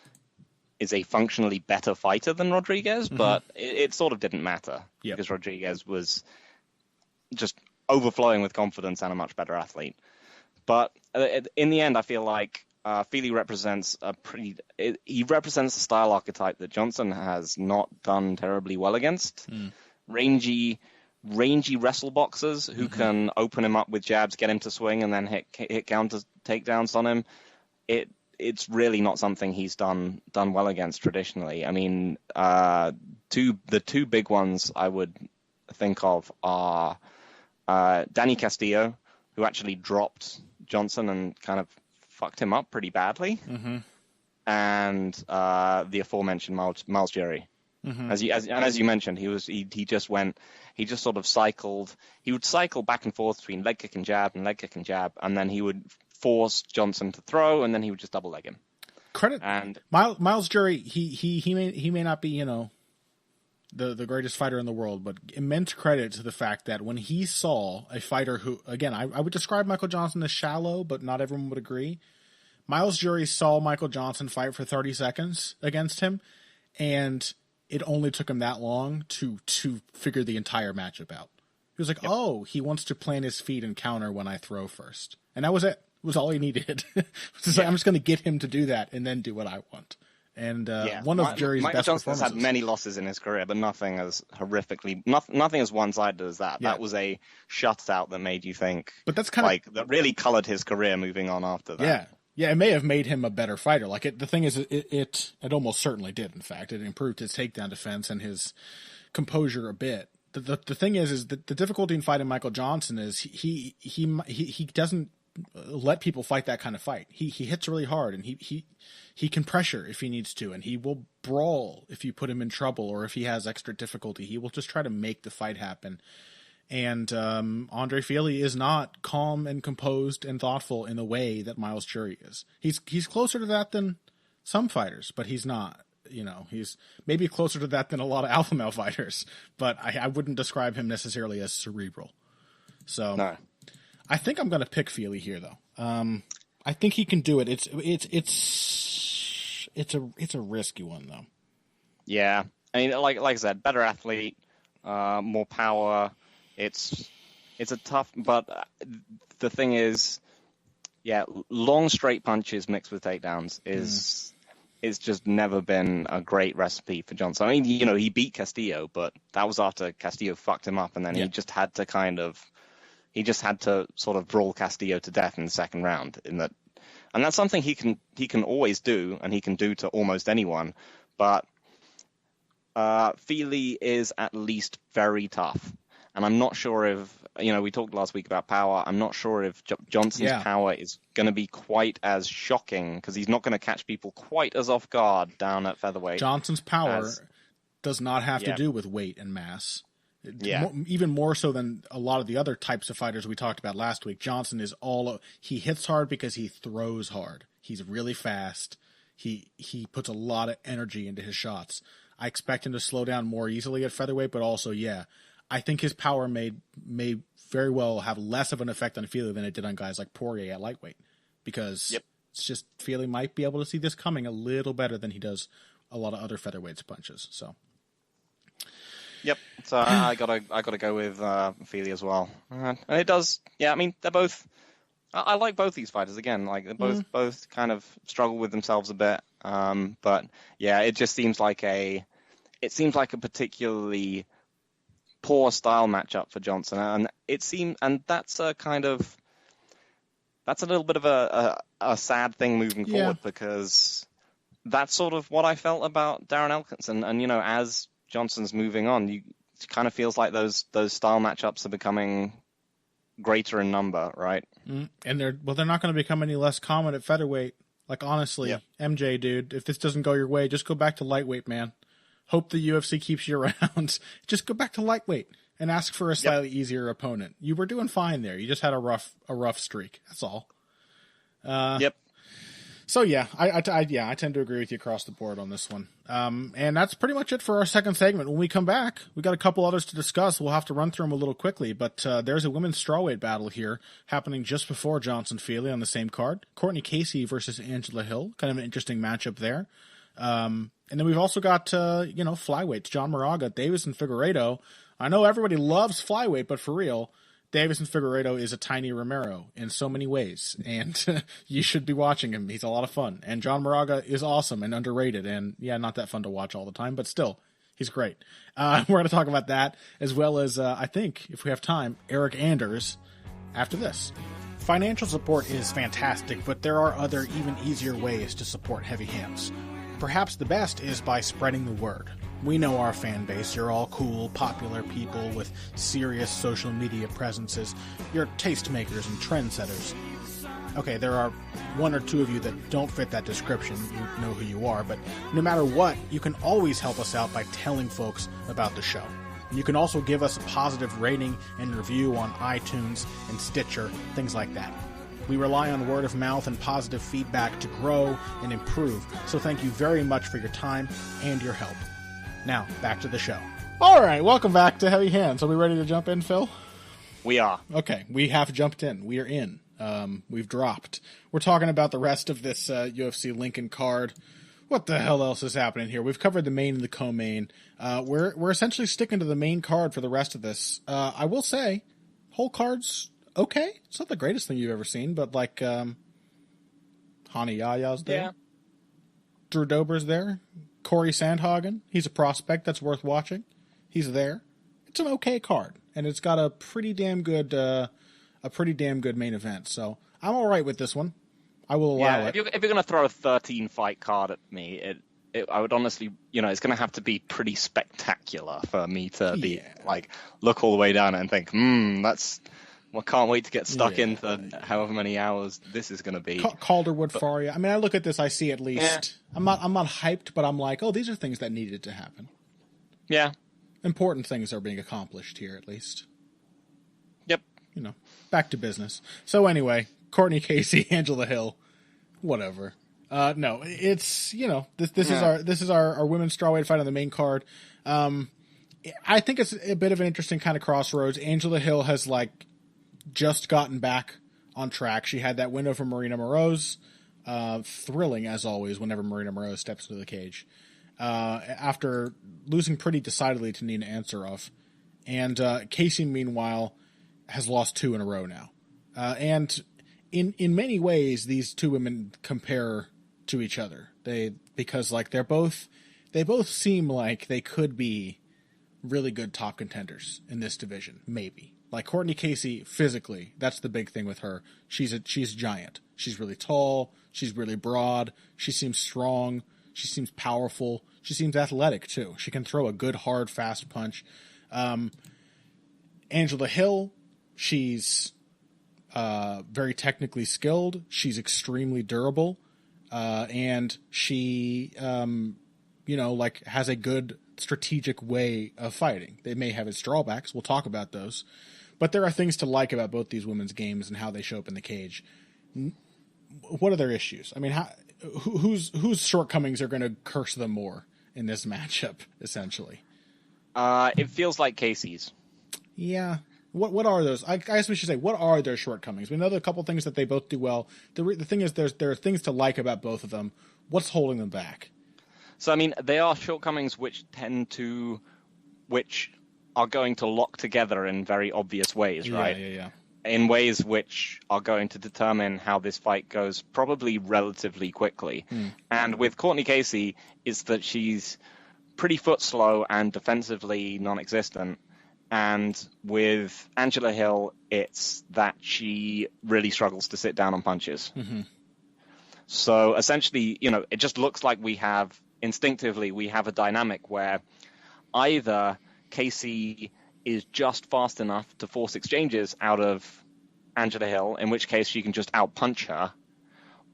a functionally better fighter than Rodriguez, but it sort of didn't matter because Rodriguez was just overflowing with confidence and a much better athlete. But in the end, I feel like Feely represents he represents the style archetype that Johnson has not done terribly well against. Rangy wrestle boxers who can open him up with jabs, get him to swing, and then hit counter takedowns on him. It's really not something he's done well against traditionally. I mean, the two big ones I would think of are Danny Castillo, who actually dropped Johnson and kind of fucked him up pretty badly, and the aforementioned Miles Jury. As you mentioned, he just sort of cycled. He would cycle back and forth between leg kick and jab, and then he would force Johnson to throw, and then he would just double leg him. Miles Jury, he may not be the greatest fighter in the world, but immense credit to the fact that when he saw a fighter who, again, I would describe Michael Johnson as shallow, but not everyone would agree. Miles Jury saw Michael Johnson fight for 30 seconds against him, and it only took him that long to figure the entire matchup out. He was like, oh, he wants to plant his feet and counter when I throw first. And that was it. It was all he needed. I'm just going to get him to do that and then do what I want. And one of Jury's best Johnson's performances. had many losses in his career, but nothing as nothing as one-sided as that. Yeah. That was a shutout that made you think. But that's kind of that really colored his career moving on after that. Yeah, it may have made him a better fighter. The thing is, it almost certainly did. In fact, it improved his takedown defense and his composure a bit. The thing is that the difficulty in fighting Michael Johnson is he doesn't let people fight that kind of fight. He hits really hard, and he can pressure if he needs to, and he will brawl if you put him in trouble or if he has extra difficulty. He will just try to make the fight happen. And Andre Feely is not calm and composed and thoughtful in the way that Miles Jury is. He's closer to that than some fighters, but he's not. He's maybe closer to that than a lot of alpha male fighters, but I wouldn't describe him necessarily as cerebral. So no. I think I'm going to pick Feely here, though. I think he can do it. It's a risky one, though. Yeah, I mean, like I said, better athlete, more power. It's a tough, but the thing is, long straight punches mixed with takedowns is just never been a great recipe for Johnson. I mean, he beat Castillo, but that was after Castillo fucked him up, and then he just had to sort of brawl Castillo to death in the second round. And that's something he can always do, and he can do to almost anyone. But Feely is at least very tough. And I'm not sure if, we talked last week about power. I'm not sure if Johnson's power is going to be quite as shocking, because he's not going to catch people quite as off guard down at featherweight. Johnson's power does not have to do with weight and mass. Yeah. Even more so than a lot of the other types of fighters we talked about last week. Johnson is he hits hard because he throws hard. He's really fast. He puts a lot of energy into his shots. I expect him to slow down more easily at featherweight, but also, yeah, I think his power may very well have less of an effect on Fili than it did on guys like Poirier at lightweight, because it's just Fili might be able to see this coming a little better than he does a lot of other featherweights punches. So. Yep. So I gotta go with Fili as well, and it does. Yeah, I mean they're both. I like both these fighters again. Like they both kind of struggle with themselves a bit. But yeah, it just seems like a particularly poor style matchup for Johnson, and that's a little bit of a sad thing moving forward, because that's sort of what I felt about Darren Elkinson, and as Johnson's moving on, it kind of feels like those style matchups are becoming greater in number, right? And they're not going to become any less common at featherweight. Like, honestly, MJ, dude, if this doesn't go your way, just go back to lightweight, man. Hope the UFC keeps you around. Just go back to lightweight and ask for a slightly easier opponent. You were doing fine there. You just had a rough streak. That's all. So yeah, I tend to agree with you across the board on this one. And that's pretty much it for our second segment. When we come back, we got a couple others to discuss. We'll have to run through them a little quickly, but there's a women's strawweight battle here happening just before Johnson Fili on the same card. Courtney Casey versus Angela Hill, kind of an interesting matchup there. And then we've also got flyweights, John Moraga, Davis and Figueiredo. I know everybody loves flyweight, but for real, Davis and Figueiredo is a tiny Romero in so many ways, and you should be watching him. He's a lot of fun. And John Moraga is awesome and underrated, and not that fun to watch all the time, but still, he's great. We're going to talk about that, as well as, I think, if we have time, Eric Anders after this. Financial support is fantastic, but there are other, even easier ways to support Heavy Hands. Perhaps the best is by spreading the word. We know our fan base. You're all cool, popular people with serious social media presences. You're tastemakers and trendsetters. Okay, there are one or two of you that don't fit that description. You know who you are, but no matter what, you can always help us out by telling folks about the show. And you can also give us a positive rating and review on iTunes and Stitcher, things like that. We rely on word of mouth and positive feedback to grow and improve, so thank you very much for your time and your help. Now, back to the show. All right, welcome back to Heavy Hands. Are we ready to jump in, Phil? We are. Okay, we have jumped in. We are in. We've dropped. We're talking about the rest of this UFC Lincoln card. What the hell else is happening here? We've covered the main and the co-main. We're essentially sticking to the main card for the rest of this. I will say, whole card's okay. It's not the greatest thing you've ever seen, but like Hani Yaya's there. Yeah. Drew Dober's there. Corey Sandhagen, he's a prospect that's worth watching. He's there. It's an okay card, and it's got a pretty damn good main event. So I'm all right with this one. I will allow it. If you're going to throw a 13 fight card at me, I would honestly, it's going to have to be pretty spectacular for me to be like look all the way down and think, I can't wait to get stuck in for however many hours this is going to be. Calderwood Faria. I mean, I look at this, I see at least. Yeah. I'm not hyped, but I'm like, oh, these are things that needed to happen. Yeah. Important things are being accomplished here, at least. Yep. Back to business. So anyway, Courtney Casey, Angela Hill, whatever. No, it's this is our women's strawweight fight on the main card. I think it's a bit of an interesting kind of crossroads. Angela Hill has just gotten back on track. She had that win over Marina Moroz. Thrilling, as always, whenever Marina Moroz steps into the cage. After losing pretty decidedly to Nina Ansaroff. And Casey, meanwhile, has lost 2 in a row now. And in many ways, these two women compare to each other. Because they both seem like they could be really good top contenders in this division, maybe. Like Courtney Casey, physically, that's the big thing with her. She's giant. She's really tall. She's really broad. She seems strong. She seems powerful. She seems athletic, too. She can throw a good, hard, fast punch. Angela Hill, she's very technically skilled. She's extremely durable. And she, has a good strategic way of fighting. They may have its drawbacks. We'll talk about those. But there are things to like about both these women's games and how they show up in the cage. What are their issues? I mean, whose shortcomings are going to curse them more in this matchup, essentially? It feels like Casey's. Yeah. What are those? I guess we should say, what are their shortcomings? We know there are a couple things that they both do well. The thing is, there are things to like about both of them. What's holding them back? So, I mean, they are shortcomings which are going to lock together in very obvious ways, right? Yeah. In ways which are going to determine how this fight goes probably relatively quickly. And with Courtney Casey, it's that she's pretty foot slow and defensively non-existent. And with Angela Hill, it's that she really struggles to sit down on punches. So essentially, it just looks like we have a dynamic where either Casey is just fast enough to force exchanges out of Angela Hill, in which case she can just outpunch her,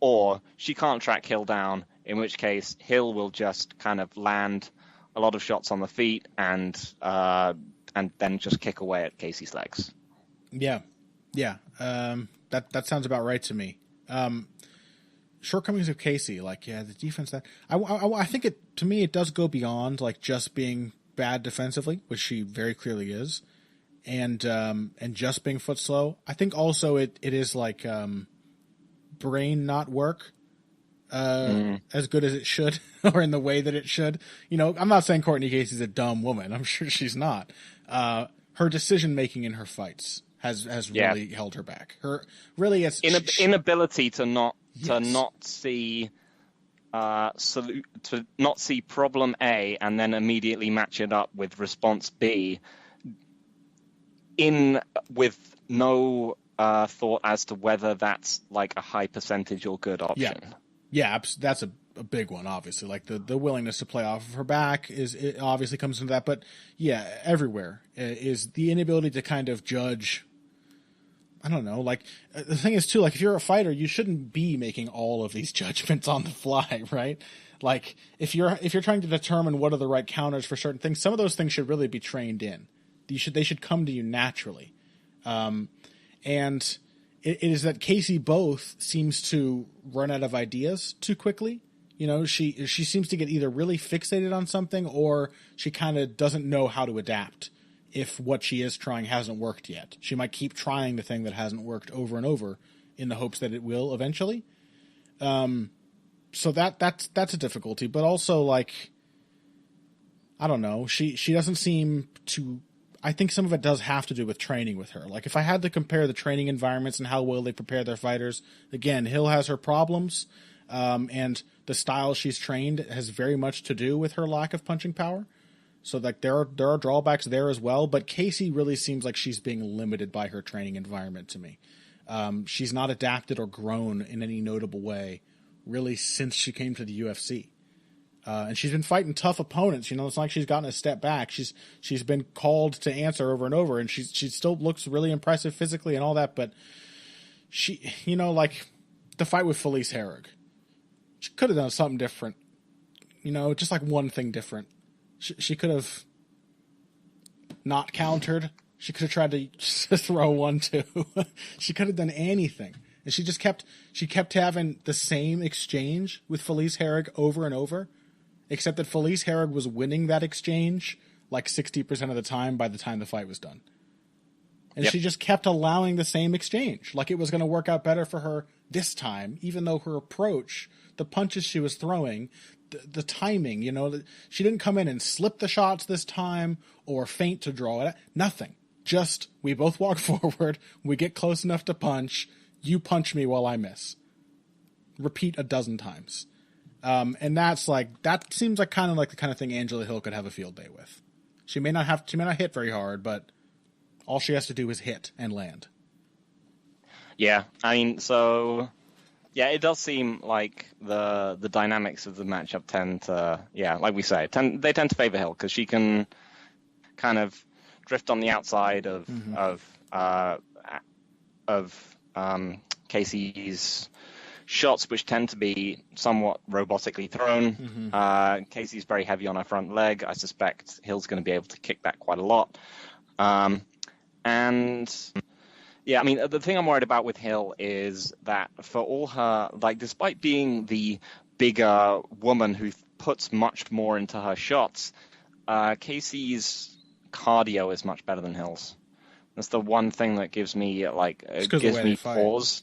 or she can't track Hill down, in which case Hill will just kind of land a lot of shots on the feet and then just kick away at Casey's legs. Yeah. That sounds about right to me. Shortcomings of Casey, the defense that I think it does go beyond just being bad defensively, which she very clearly is, and just being foot slow. I think also it is brain not work as good as it should, or in the way that it should. I'm not saying Courtney Casey's a dumb woman. I'm sure she's not. Her decision making in her fights has really held her back. It's inability to not see problem A and then immediately match it up with response B, with no thought as to whether that's a high percentage or good option. Yeah, that's a big one, obviously. The willingness to play off of her back it obviously comes into that. But yeah, everywhere is the inability to kind of judge. I don't know. The thing is too, if you're a fighter, you shouldn't be making all of these judgments on the fly, right? If you're trying to determine what are the right counters for certain things, some of those things should really be trained in. They should come to you naturally. And it is that Casey both seems to run out of ideas too quickly. She seems to get either really fixated on something, or she kind of doesn't know how to adapt if what she is trying hasn't worked yet. She might keep trying the thing that hasn't worked over and over in the hopes that it will eventually. So that's a difficulty, but also I don't know. She doesn't seem to. I think some of it does have to do with training with her. If I had to compare the training environments and how well they prepare their fighters, again, Hill has her problems, and the style she's trained has very much to do with her lack of punching power. So there are drawbacks there as well, but Casey really seems like she's being limited by her training environment to me. She's not adapted or grown in any notable way really since she came to the UFC. And she's been fighting tough opponents. It's like she's gotten a step back. She's been called to answer over and over, and she still looks really impressive physically and all that. But she, the fight with Felice Herrig, she could have done something different. Just one thing different. She could have not countered. She could have tried to throw 1-2. She could have done anything. And she kept having the same exchange with Felice Herrig over and over, except that Felice Herrig was winning that exchange 60% of the time by the time the fight was done. And she just kept allowing the same exchange. It was going to work out better for her this time, even though her approach, the punches she was throwing, the timing, she didn't come in and slip the shots this time or feint to draw it. Nothing. Just, we both walk forward, we get close enough to punch, you punch me while I miss. Repeat 12 times. And that seems kind of the kind of thing Angela Hill could have a field day with. She may not hit very hard, but all she has to do is hit and land. Yeah, I mean, so yeah, it does seem like the dynamics of the matchup tend to, like we say, they tend to favor Hill because she can kind of drift on the outside of Casey's shots which tend to be somewhat robotically thrown. Casey's very heavy on her front leg. I suspect Hill's going to be able to kick that quite a lot. And yeah, I mean, the thing I'm worried about with Hill is that for all her, like, despite being the bigger woman who puts much more into her shots, Casey's cardio is much better than Hill's. That's the one thing that gives me pause.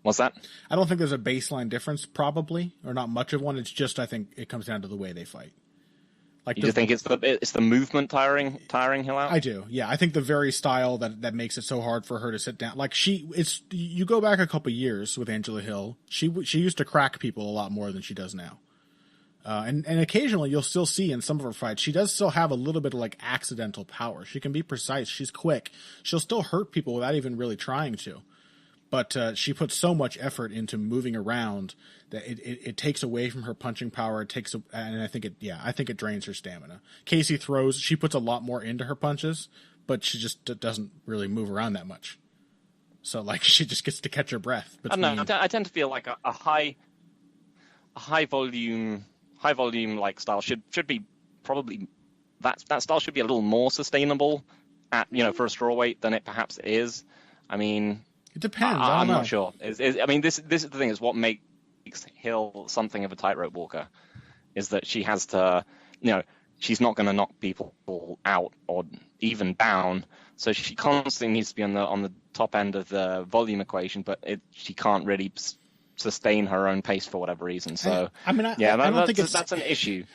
What's that? I don't think there's a baseline difference, probably, or not much of one. It's just, I think it comes down to the way they fight. Like, you think it's the movement tiring Hill out? I do. Yeah, I think the very style that makes it so hard for her to sit down. Like, you go back a couple years with Angela Hill, she used to crack people a lot more than she does now. And occasionally you'll still see in some of her fights, she does still have a little bit of like accidental power. She can be precise. She's quick. She'll still hurt people without even really trying to. But she puts so much effort into moving around that it takes away from her punching power. And I think it drains her stamina. Casey she puts a lot more into her punches, but she just doesn't really move around that much. So like she just gets to catch her breath. I don't know. I tend to feel like a high volume like style should be probably that style should be a little more sustainable at for a strawweight than it perhaps is. I mean. It depends. I'm not sure. I mean, this is the thing: is what makes Hill something of a tightrope walker, is that she has to, she's not going to knock people out or even down. So she constantly needs to be on the top end of the volume equation, but she can't really sustain her own pace for whatever reason. So I don't think that's an issue.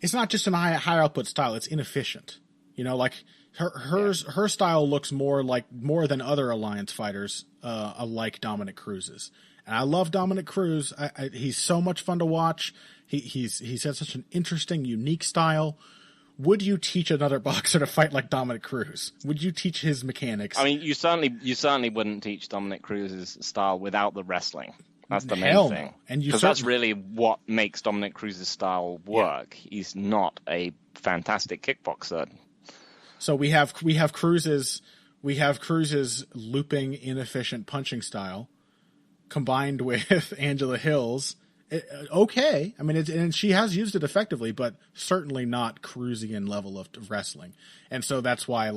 It's not just a high output style; it's inefficient. Like. Her style looks more than other Alliance fighters, like Dominic Cruz's. And I love Dominic Cruz. He's so much fun to watch. He's had such an interesting, unique style. Would you teach another boxer to fight like Dominic Cruz? Would you teach his mechanics? I mean, you certainly wouldn't teach Dominic Cruz's style without the wrestling. That's the main thing. Because that's really what makes Dominic Cruz's style work. Yeah. He's not a fantastic kickboxer. So we have Cruz's looping, inefficient punching style, combined with Angela Hill's. Okay, I mean, and she has used it effectively, but certainly not Cruzian level of wrestling. And so that's why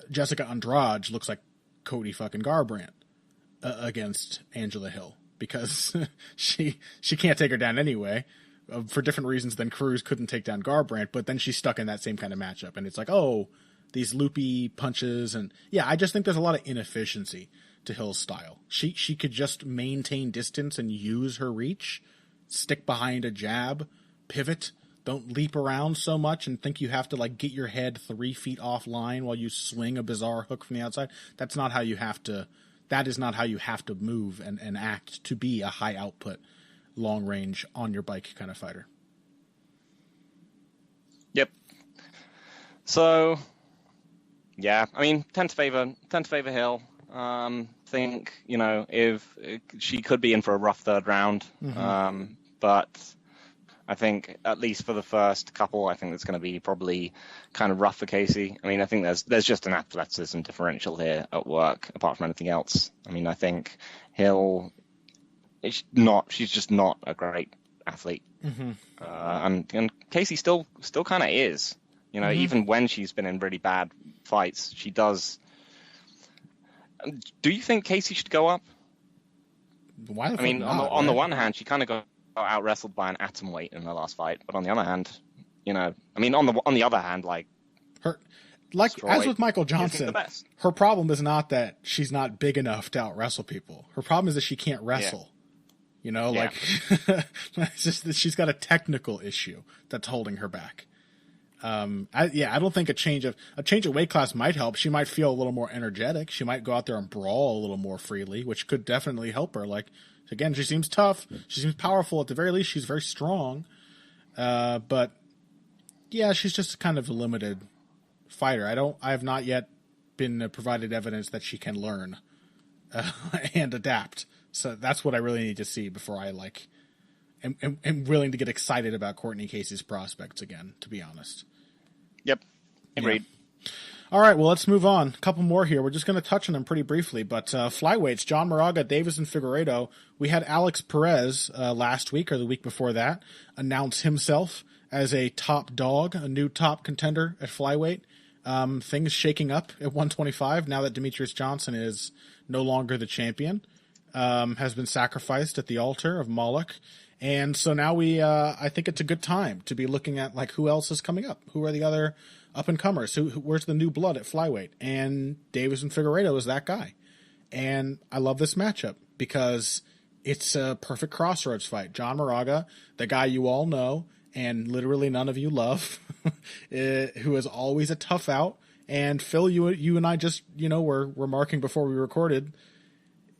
Jessica Andrade looks like Cody fucking Garbrandt against Angela Hill, because she can't take her down anyway. For different reasons than Cruz couldn't take down Garbrandt, but then she's stuck in that same kind of matchup. And it's like, these loopy punches. And yeah, I just think there's a lot of inefficiency to Hill's style. She could just maintain distance and use her reach, stick behind a jab, pivot, don't leap around so much and think you have to get your head 3 feet offline while you swing a bizarre hook from the outside. That is not how you have to move and act to be a high output, long range, on your bike kind of fighter. Yep. So, yeah, I mean, tend to favor Hill. Think if she could be in for a rough third round, but I think at least for the first couple, I think it's going to be probably kind of rough for Casey. I mean, I think there's just an athleticism differential here at work, apart from anything else. I mean, I think Hill. She's just not a great athlete. And Casey still kind of is, even when she's been in really bad fights, she does. Do you think Casey should go up? Why? I mean, on the one hand, she kind of got out wrestled by an atom weight in her last fight, but on the other hand, on the other hand, her, as with Michael Johnson, her problem is not that she's not big enough to out wrestle people. Her problem is that she can't wrestle. Yeah. It's just that she's got a technical issue that's holding her back. I don't think a change of weight class might help. She might feel a little more energetic. She might go out there and brawl a little more freely, which could definitely help her. Again, she seems tough. She seems powerful. At the very least, she's very strong. But yeah, she's just kind of a limited fighter. I have not yet been provided evidence that she can learn and adapt. So that's what I really need to see before I am willing to get excited about Courtney Casey's prospects again, to be honest. Yep. Agreed. Yeah. All right, well, let's move on. A couple more here. We're just going to touch on them pretty briefly. But flyweights, John Moraga, Davison Figueiredo. We had Alex Perez last week or the week before that announce himself as a top dog, a new top contender at flyweight. Things shaking up at 125 now that Demetrius Johnson is no longer the champion, has been sacrificed at the altar of Moloch. And so now I think it's a good time to be looking at like who else is coming up. Who are the other up-and-comers? Where's the new blood at flyweight? And Davison Figueiredo is that guy. And I love this matchup because it's a perfect crossroads fight. John Moraga, the guy you all know and literally none of you love, who is always a tough out. And Phil, you and I just, were remarking before we recorded,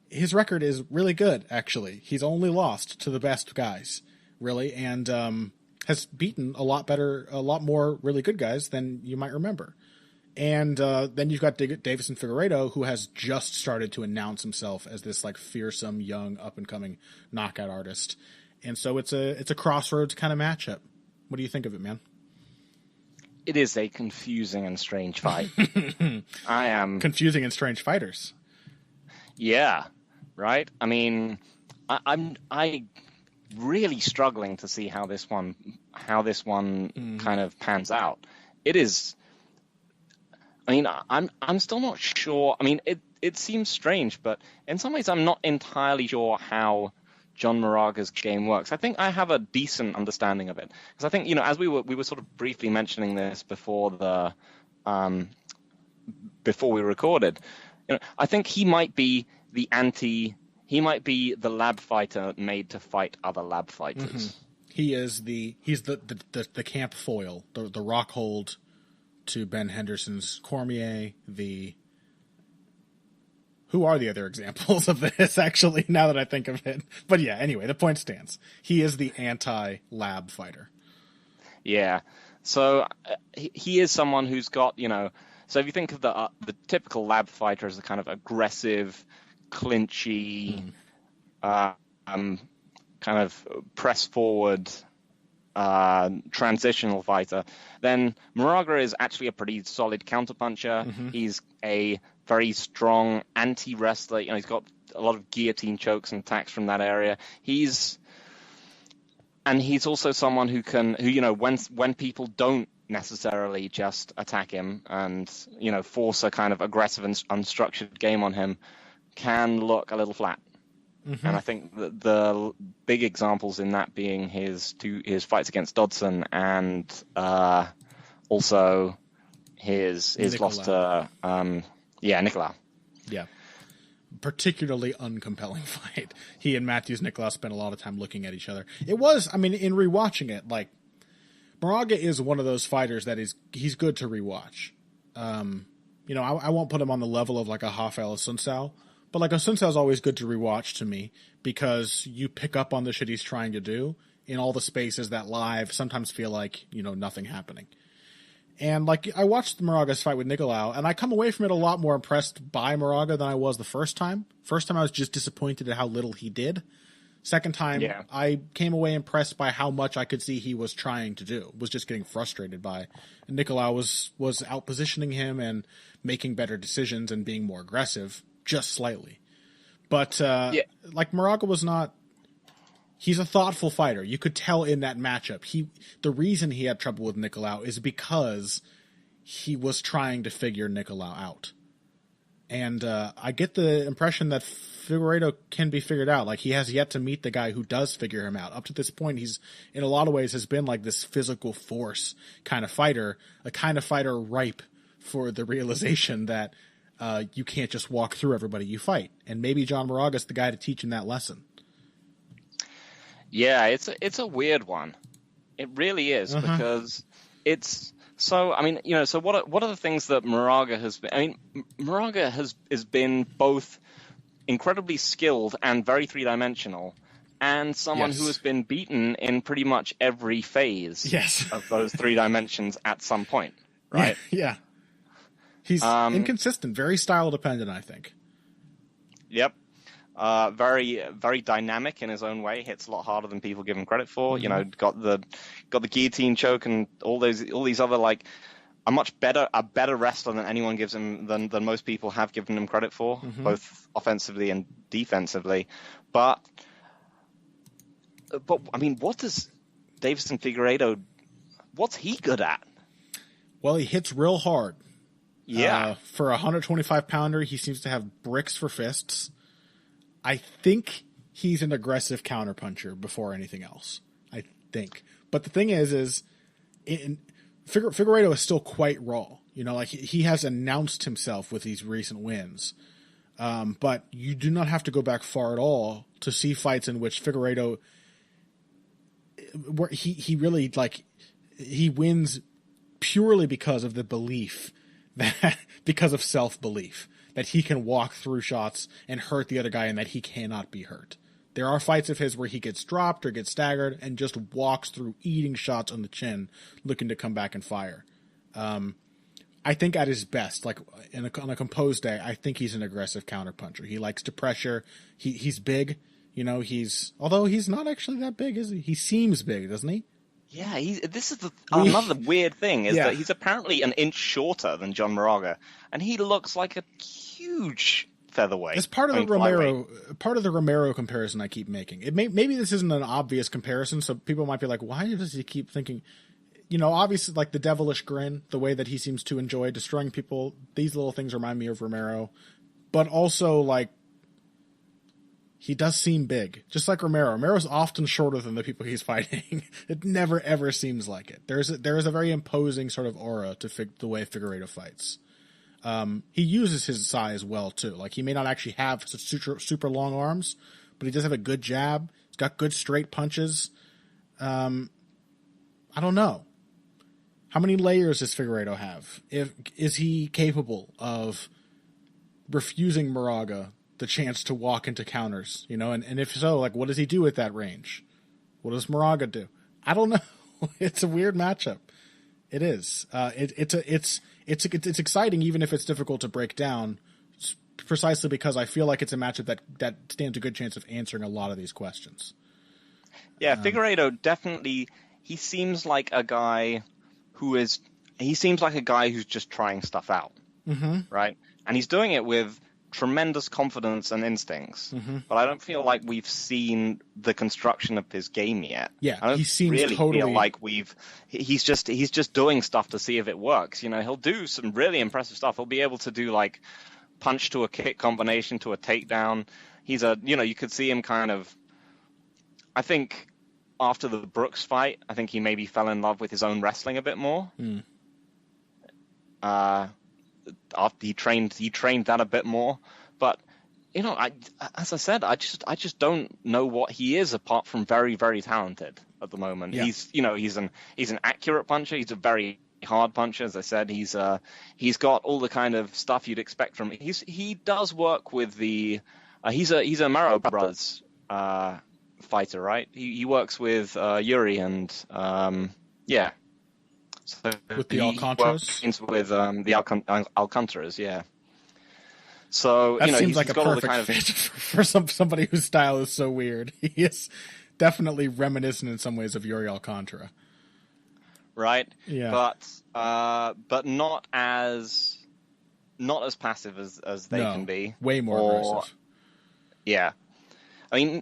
his record is really good, actually. He's only lost to the best guys, really, and has beaten a lot more really good guys than you might remember. And then you've got Davison Figueiredo, who has just started to announce himself as this like fearsome, young, up-and-coming knockout artist. And so it's a crossroads kind of matchup. What do you think of it, man? It is a confusing and strange fight. I am confusing and strange fighters. Yeah, right. I mean, I'm really struggling to see how this one kind of pans out. It is. I mean, I'm still not sure. I mean, it seems strange, but in some ways, I'm not entirely sure how John Moraga's game works. I think I have a decent understanding of it because I think as we were sort of briefly mentioning this before we recorded. I think he might be he might be the lab fighter made to fight other lab fighters. Mm-hmm. He's the camp foil, the rock hold to Ben Henderson's Cormier. Who are the other examples of this, actually, now that I think of it? But yeah, anyway, the point stands. He is the anti-lab fighter. Yeah. So he is someone who's got, so if you think of the typical lab fighter as a kind of aggressive, clinchy, kind of press forward, transitional fighter, then Moraga is actually a pretty solid counterpuncher. Mm-hmm. He's a very strong anti-wrestler. He's got a lot of guillotine chokes and attacks from that area. He's also someone who when people don't necessarily just attack him and force a kind of aggressive and unstructured game on him, can look a little flat. Mm-hmm. And I think the big examples in that being his fights against Dodson and also his loss to Nicolau. Yeah. Particularly uncompelling fight. He and Matthews Nicolau spent a lot of time looking at each other. It was, in rewatching it, like, Moraga is one of those fighters that he's good to rewatch. I won't put him on the level of like a Rafael Assunção, but like Assunção is always good to rewatch to me because you pick up on the shit he's trying to do in all the spaces that live sometimes feel like, nothing happening. And like I watched Moraga's fight with Nicolau, and I come away from it a lot more impressed by Moraga than I was the first time. First time I was just disappointed at how little he did. Second time, I came away impressed by how much I could see he was trying to do. Was just getting frustrated by. And Nicolau was out-positioning him and making better decisions and being more aggressive, just slightly. But like Moraga was not. He's a thoughtful fighter. You could tell in that matchup. The reason he had trouble with Nicolau is because he was trying to figure Nicolau out. And I get the impression that Figueiredo can be figured out. Like, he has yet to meet the guy who does figure him out. Up to this point, he's, in a lot of ways, has been like this physical force kind of fighter, a kind of fighter ripe for the realization that you can't just walk through everybody you fight. And maybe John Moraga's the guy to teach him that lesson. Yeah, it's a weird one. It really is, because it's so. So what are the things that Moraga has been? Moraga has been both incredibly skilled and very three-dimensional, and someone who has been beaten in pretty much every phase of those three dimensions at some point, right? Yeah. He's inconsistent, very style dependent, I think. Yep. Very, very dynamic in his own way. Hits a lot harder than people give him credit for. Mm-hmm. Got the guillotine choke and all these other like a better wrestler than anyone gives him than most people have given him credit for, both offensively and defensively. But I mean, what does Deiveson Figueiredo? What's he good at? Well, he hits real hard. Yeah. For a 125-pounder, he seems to have bricks for fists. I think he's an aggressive counterpuncher before anything else. I think. But the thing is Figueiredo is still quite raw. You know, like he has announced himself with these recent wins. But you do not have to go back far at all to see fights in which Figueiredo, where he really, like, he wins purely because of the belief that, because of self-belief, that he can walk through shots and hurt the other guy and that he cannot be hurt. There are fights of his where he gets dropped or gets staggered and just walks through eating shots on the chin, looking to come back and fire. I think at his best, like on a composed day, I think he's an aggressive counterpuncher. He likes to pressure. He's big. You know, although he's not actually that big, is he? He seems big, doesn't he? Yeah, this is another weird thing is that he's apparently an inch shorter than John Moraga, and he looks like a huge featherweight. It's part of the Romero comparison I keep making. Maybe this isn't an obvious comparison, so people might be like, why does he keep thinking? You know, obviously, like the devilish grin, the way that he seems to enjoy destroying people, these little things remind me of Romero. But also, like, he does seem big. Just like Romero. Romero's often shorter than the people he's fighting. It never, ever seems like it. There is a very imposing sort of aura to the way Figueiredo fights. He uses his size well, too. Like, he may not actually have super long arms, but he does have a good jab. He's got good straight punches. I don't know. How many layers does Figueiredo have? Is he capable of refusing Moraga the chance to walk into counters? You know, and if so, like, what does he do at that range? What does Moraga do? I don't know. It's a weird matchup. It is. It's exciting, even if it's difficult to break down, precisely because I feel like it's a matchup that stands a good chance of answering a lot of these questions. Yeah, Figueiredo definitely. He seems like a guy who's just trying stuff out, right? And he's doing it with tremendous confidence and instincts. But I don't feel like we've seen the construction of his game yet. Yeah, I don't he seems really totally feel like he's just doing stuff to see if it works. You know, he'll do some really impressive stuff. He'll be able to do like punch to a kick combination to a takedown. You could see him kind of, I think, after the Brooks fight, I think he maybe fell in love with his own wrestling a bit more. After he trained that a bit more. But you know, as I said, I just don't know what he is apart from very, very talented at the moment. Yeah. He's an accurate puncher. He's a very hard puncher, as I said. He's got all the kind of stuff you'd expect from him. He does work with the he's a Maro Brothers fighter, right? He works with Yuri and yeah. So with the Alcantaras? With the Alcantaras, yeah. So that seems he's like a got perfect all the kind fit for somebody whose style is so weird. He is definitely reminiscent in some ways of Yuri Alcantara, right? Yeah, but not as passive as they can be. Way more aggressive. Yeah, I mean,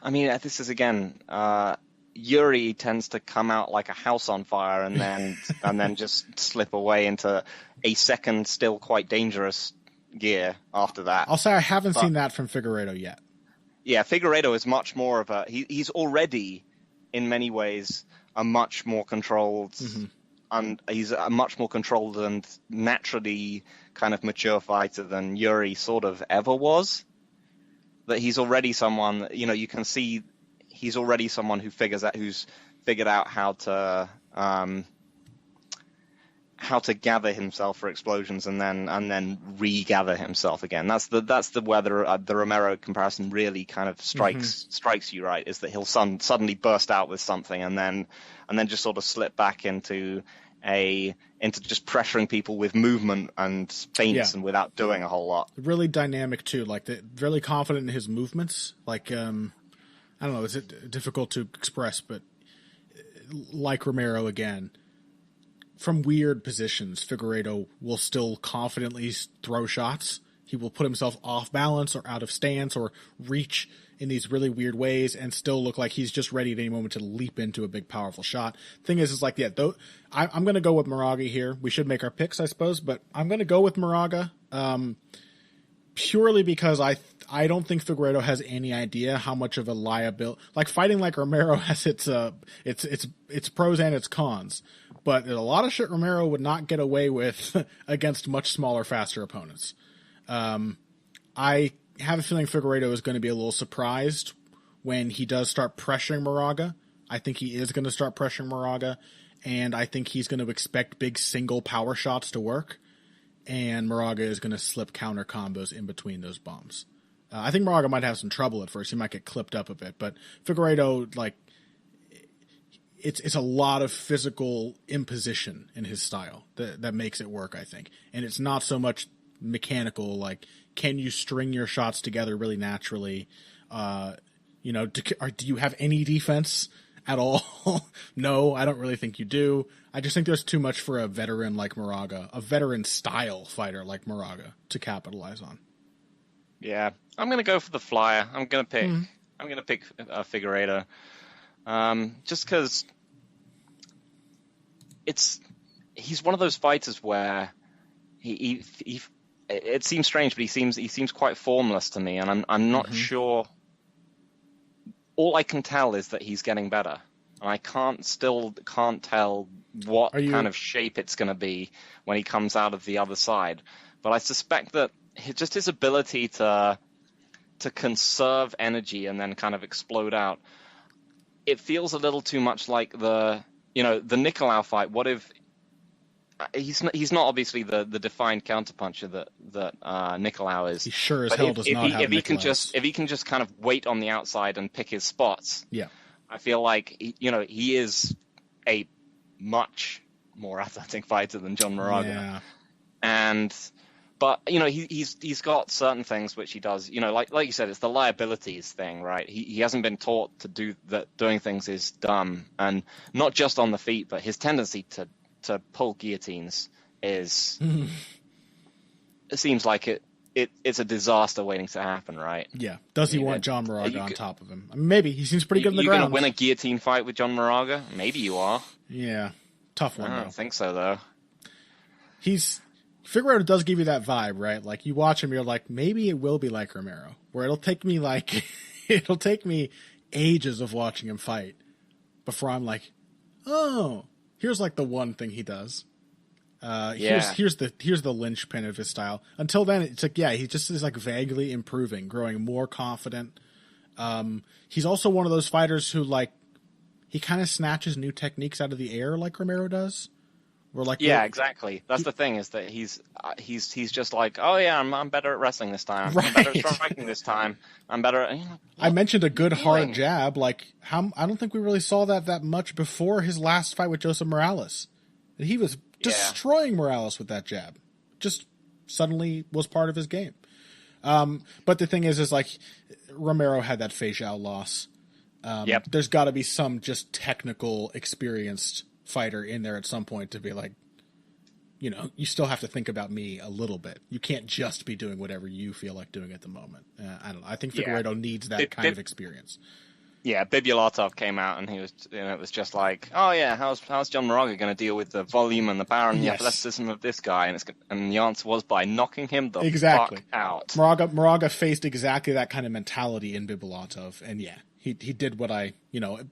this is again. Yuri tends to come out like a house on fire and then just slip away into a second, still quite dangerous gear after that. I'll say I haven't seen that from Figueiredo yet. Yeah, Figueiredo is much more of he's already, in many ways, a much more controlled, and he's a much more controlled and naturally kind of mature fighter than Yuri sort of ever was. That he's already someone, you can see. He's already someone who's figured out how to gather himself for explosions and then regather himself again. That's where the Romero comparison really kind of strikes you, right? Is that he'll suddenly burst out with something and then just sort of slip back into just pressuring people with movement and feints and without doing a whole lot. Really dynamic too, like really confident in his movements, like. I don't know, it's difficult to express, but like Romero again, from weird positions, Figueiredo will still confidently throw shots. He will put himself off balance or out of stance or reach in these really weird ways and still look like he's just ready at any moment to leap into a big, powerful shot. Thing is like, yeah, though, I'm going to go with Moraga here. We should make our picks, I suppose, but I'm going to go with Moraga purely because I don't think Figueiredo has any idea how much of a liability. Like, fighting like Romero has its pros and its cons, but there's a lot of shit Romero would not get away with against much smaller, faster opponents. I have a feeling Figueiredo is going to be a little surprised when he does start pressuring Moraga. I think he is going to start pressuring Moraga, and I think he's going to expect big single power shots to work, and Moraga is going to slip counter combos in between those bombs. I think Moraga might have some trouble at first. He might get clipped up a bit, but Figueiredo, like, it's a lot of physical imposition in his style that makes it work, I think. And it's not so much mechanical, like, can you string your shots together really naturally? Do you have any defense at all? No, I don't really think you do. I just think there's too much for a veteran like Moraga, a veteran style fighter like Moraga, to capitalize on. Yeah, I'm going to go for the flyer. I'm going to pick Figueiredo. Just because he's one of those fighters where he it seems strange, but he seems quite formless to me, and I'm not sure. All I can tell is that he's getting better, and I can't tell what kind of shape it's going to be when he comes out of the other side. But I suspect that his ability to conserve energy and then kind of explode out, it feels a little too much like the Nicolau fight. What if he's not obviously the defined counterpuncher that Nicolau is. He sure as hell does not have if he can just kind of wait on the outside and pick his spots. Yeah, I feel like he is a much more athletic fighter than John Moraga. Yeah. But he's got certain things which he does. Like you said, it's the liabilities thing, right? He hasn't been taught to do that. Doing things is dumb, and not just on the feet, but his tendency to pull guillotines is it seems like it's a disaster waiting to happen, right? Yeah. Does he want John Moraga on top of him? I mean, maybe he seems pretty good in the ground. You're gonna win a guillotine fight with John Moraga? Maybe you are. Yeah, tough one. I don't think so though. Figueiredo does give you that vibe, right? Like, you watch him, you're like, maybe it will be like Romero, where it'll take me ages of watching him fight before I'm like, oh, here's like the one thing he does. Here's the linchpin of his style. Until then, it's like, yeah, he just is like vaguely improving, growing more confident. He's also one of those fighters who, like, he kind of snatches new techniques out of the air like Romero does. Exactly. That's the thing, is that he's just like, oh yeah, I'm better at wrestling this time. Right. I'm better at striking this time. I'm better at. I mentioned a good hard jab. Like, I don't think we really saw that much before his last fight with Joseph Morales. He was destroying Morales with that jab. Just suddenly was part of his game. But the thing is like, Romero had that Feixiao loss. There's got to be some just technical, experienced fighter in there at some point to be like, you still have to think about me a little bit. You can't just be doing whatever you feel like doing at the moment. I don't know. I think Figueiredo needs that kind of experience. Yeah, Bibulatov came out and he was, it was just like, oh yeah, how's John Moraga going to deal with the volume and the power and the athleticism of this guy? And the answer was by knocking him the fuck out. Moraga faced exactly that kind of mentality in Bibulatov, and yeah, he did what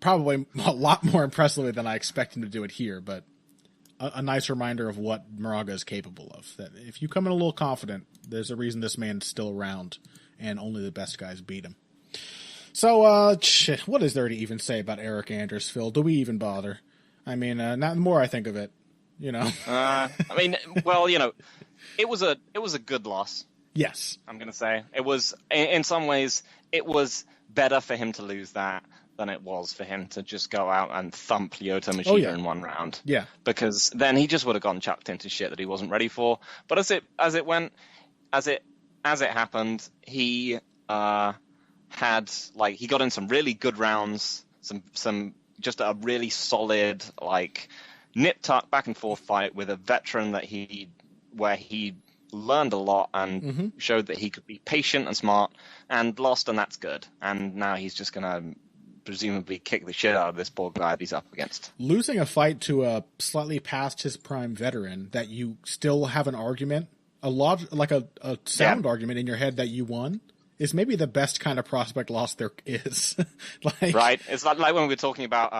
probably a lot more impressively than I expect him to do it here, but a nice reminder of what Moraga is capable of. That if you come in a little confident, there's a reason this man's still around, and only the best guys beat him. So, what is there to even say about Eric Anders, Phil? Do we even bother? I mean, not the more I think of it, I mean, well, it was a good loss. Yes. I'm going to say. It was, in some ways, it was better for him to lose that than it was for him to just go out and thump Lyoto Machida in one round. Yeah. Because then he just would have gotten chucked into shit that he wasn't ready for. But as it happened, he had, like, he got in some really good rounds, some just a really solid, like, nip-tuck, back-and-forth fight with a veteran where he learned a lot and showed that he could be patient and smart, and lost, and that's good. And now he's just going to presumably kick the shit out of this poor guy that he's up against. Losing a fight to a slightly past his prime veteran that you still have an argument, a sound argument in your head that you won, is maybe the best kind of prospect loss there is. Right. It's like when we were talking about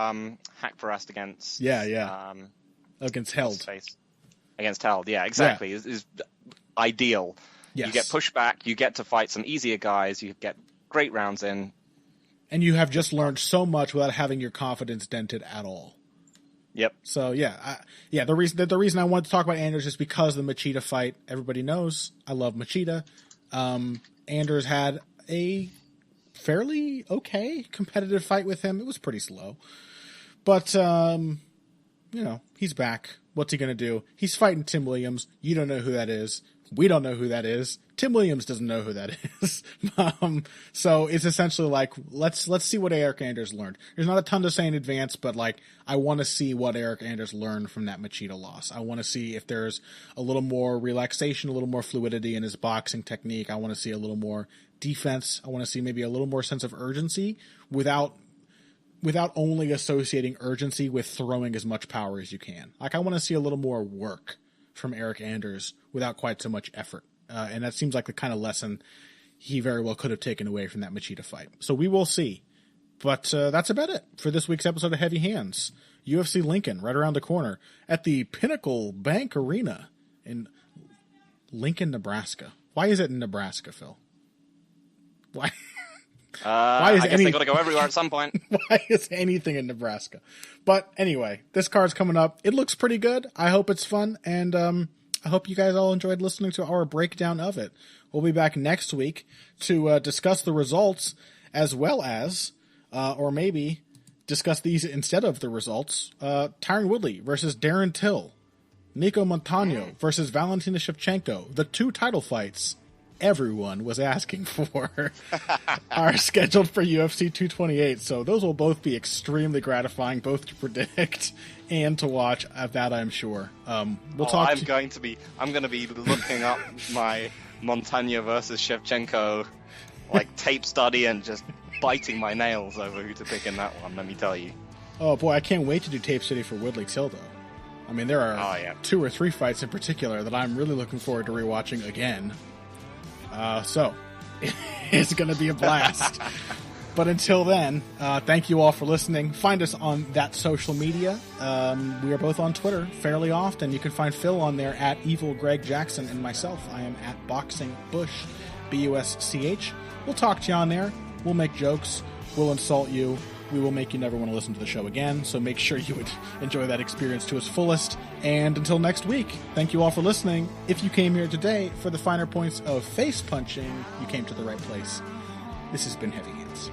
Hackforest against... against Held. Against Held, yeah, exactly. Yeah. Is ideal. Yes. You get pushed back, you get to fight some easier guys, you get great rounds in. And you have just learned so much without having your confidence dented at all. Yep. So, the reason I wanted to talk about Anders is because of the Machida fight. Everybody knows I love Machida. Anders had a fairly okay competitive fight with him. It was pretty slow. But, he's back. What's he going to do? He's fighting Tim Williams. You don't know who that is. We don't know who that is. Tim Williams doesn't know who that is. So it's essentially like, let's see what Eric Anders learned. There's not a ton to say in advance, but I want to see what Eric Anders learned from that Machida loss. I want to see if there's a little more relaxation, a little more fluidity in his boxing technique. I want to see a little more defense. I want to see maybe a little more sense of urgency without only associating urgency with throwing as much power as you can. I want to see a little more work from Eric Anders without quite so much effort. And that seems like the kind of lesson he very well could have taken away from that Machida fight. So we will see. But that's about it for this week's episode of Heavy Hands. UFC Lincoln right around the corner at the Pinnacle Bank Arena in Lincoln, Nebraska. Why is it in Nebraska, Phil? Why? I guess they got to go everywhere at some point. Why is anything in Nebraska? But anyway, this card's coming up. It looks pretty good. I hope it's fun, and I hope you guys all enjoyed listening to our breakdown of it. We'll be back next week to discuss the results, as well as, or maybe discuss these instead of the results. Tyron Woodley versus Darren Till. Nico Montaigne versus Valentina Shevchenko. The 2 title fights everyone was asking for are scheduled for UFC 228. So those will both be extremely gratifying, both to predict and to watch. Of that, I'm sure. We'll talk. I'm going to be looking up my Montaigne versus Shevchenko tape study and just biting my nails over who to pick in that one. Let me tell you. Oh boy, I can't wait to do tape study for Woodley Till though. I mean, there are 2 or 3 fights in particular that I'm really looking forward to rewatching again. So it's going to be a blast. But until then, thank you all for listening. Find us on that social media. We are both on Twitter fairly often. You can find Phil on there at Evil Greg Jackson, and myself, I am at Boxing Bush, BUSCH. We'll talk to you on there. We'll make jokes. We'll insult you. We will make you never want to listen to the show again. So make sure you would enjoy that experience to its fullest. And until next week, thank you all for listening. If you came here today for the finer points of face punching, you came to the right place. This has been Heavy Hands.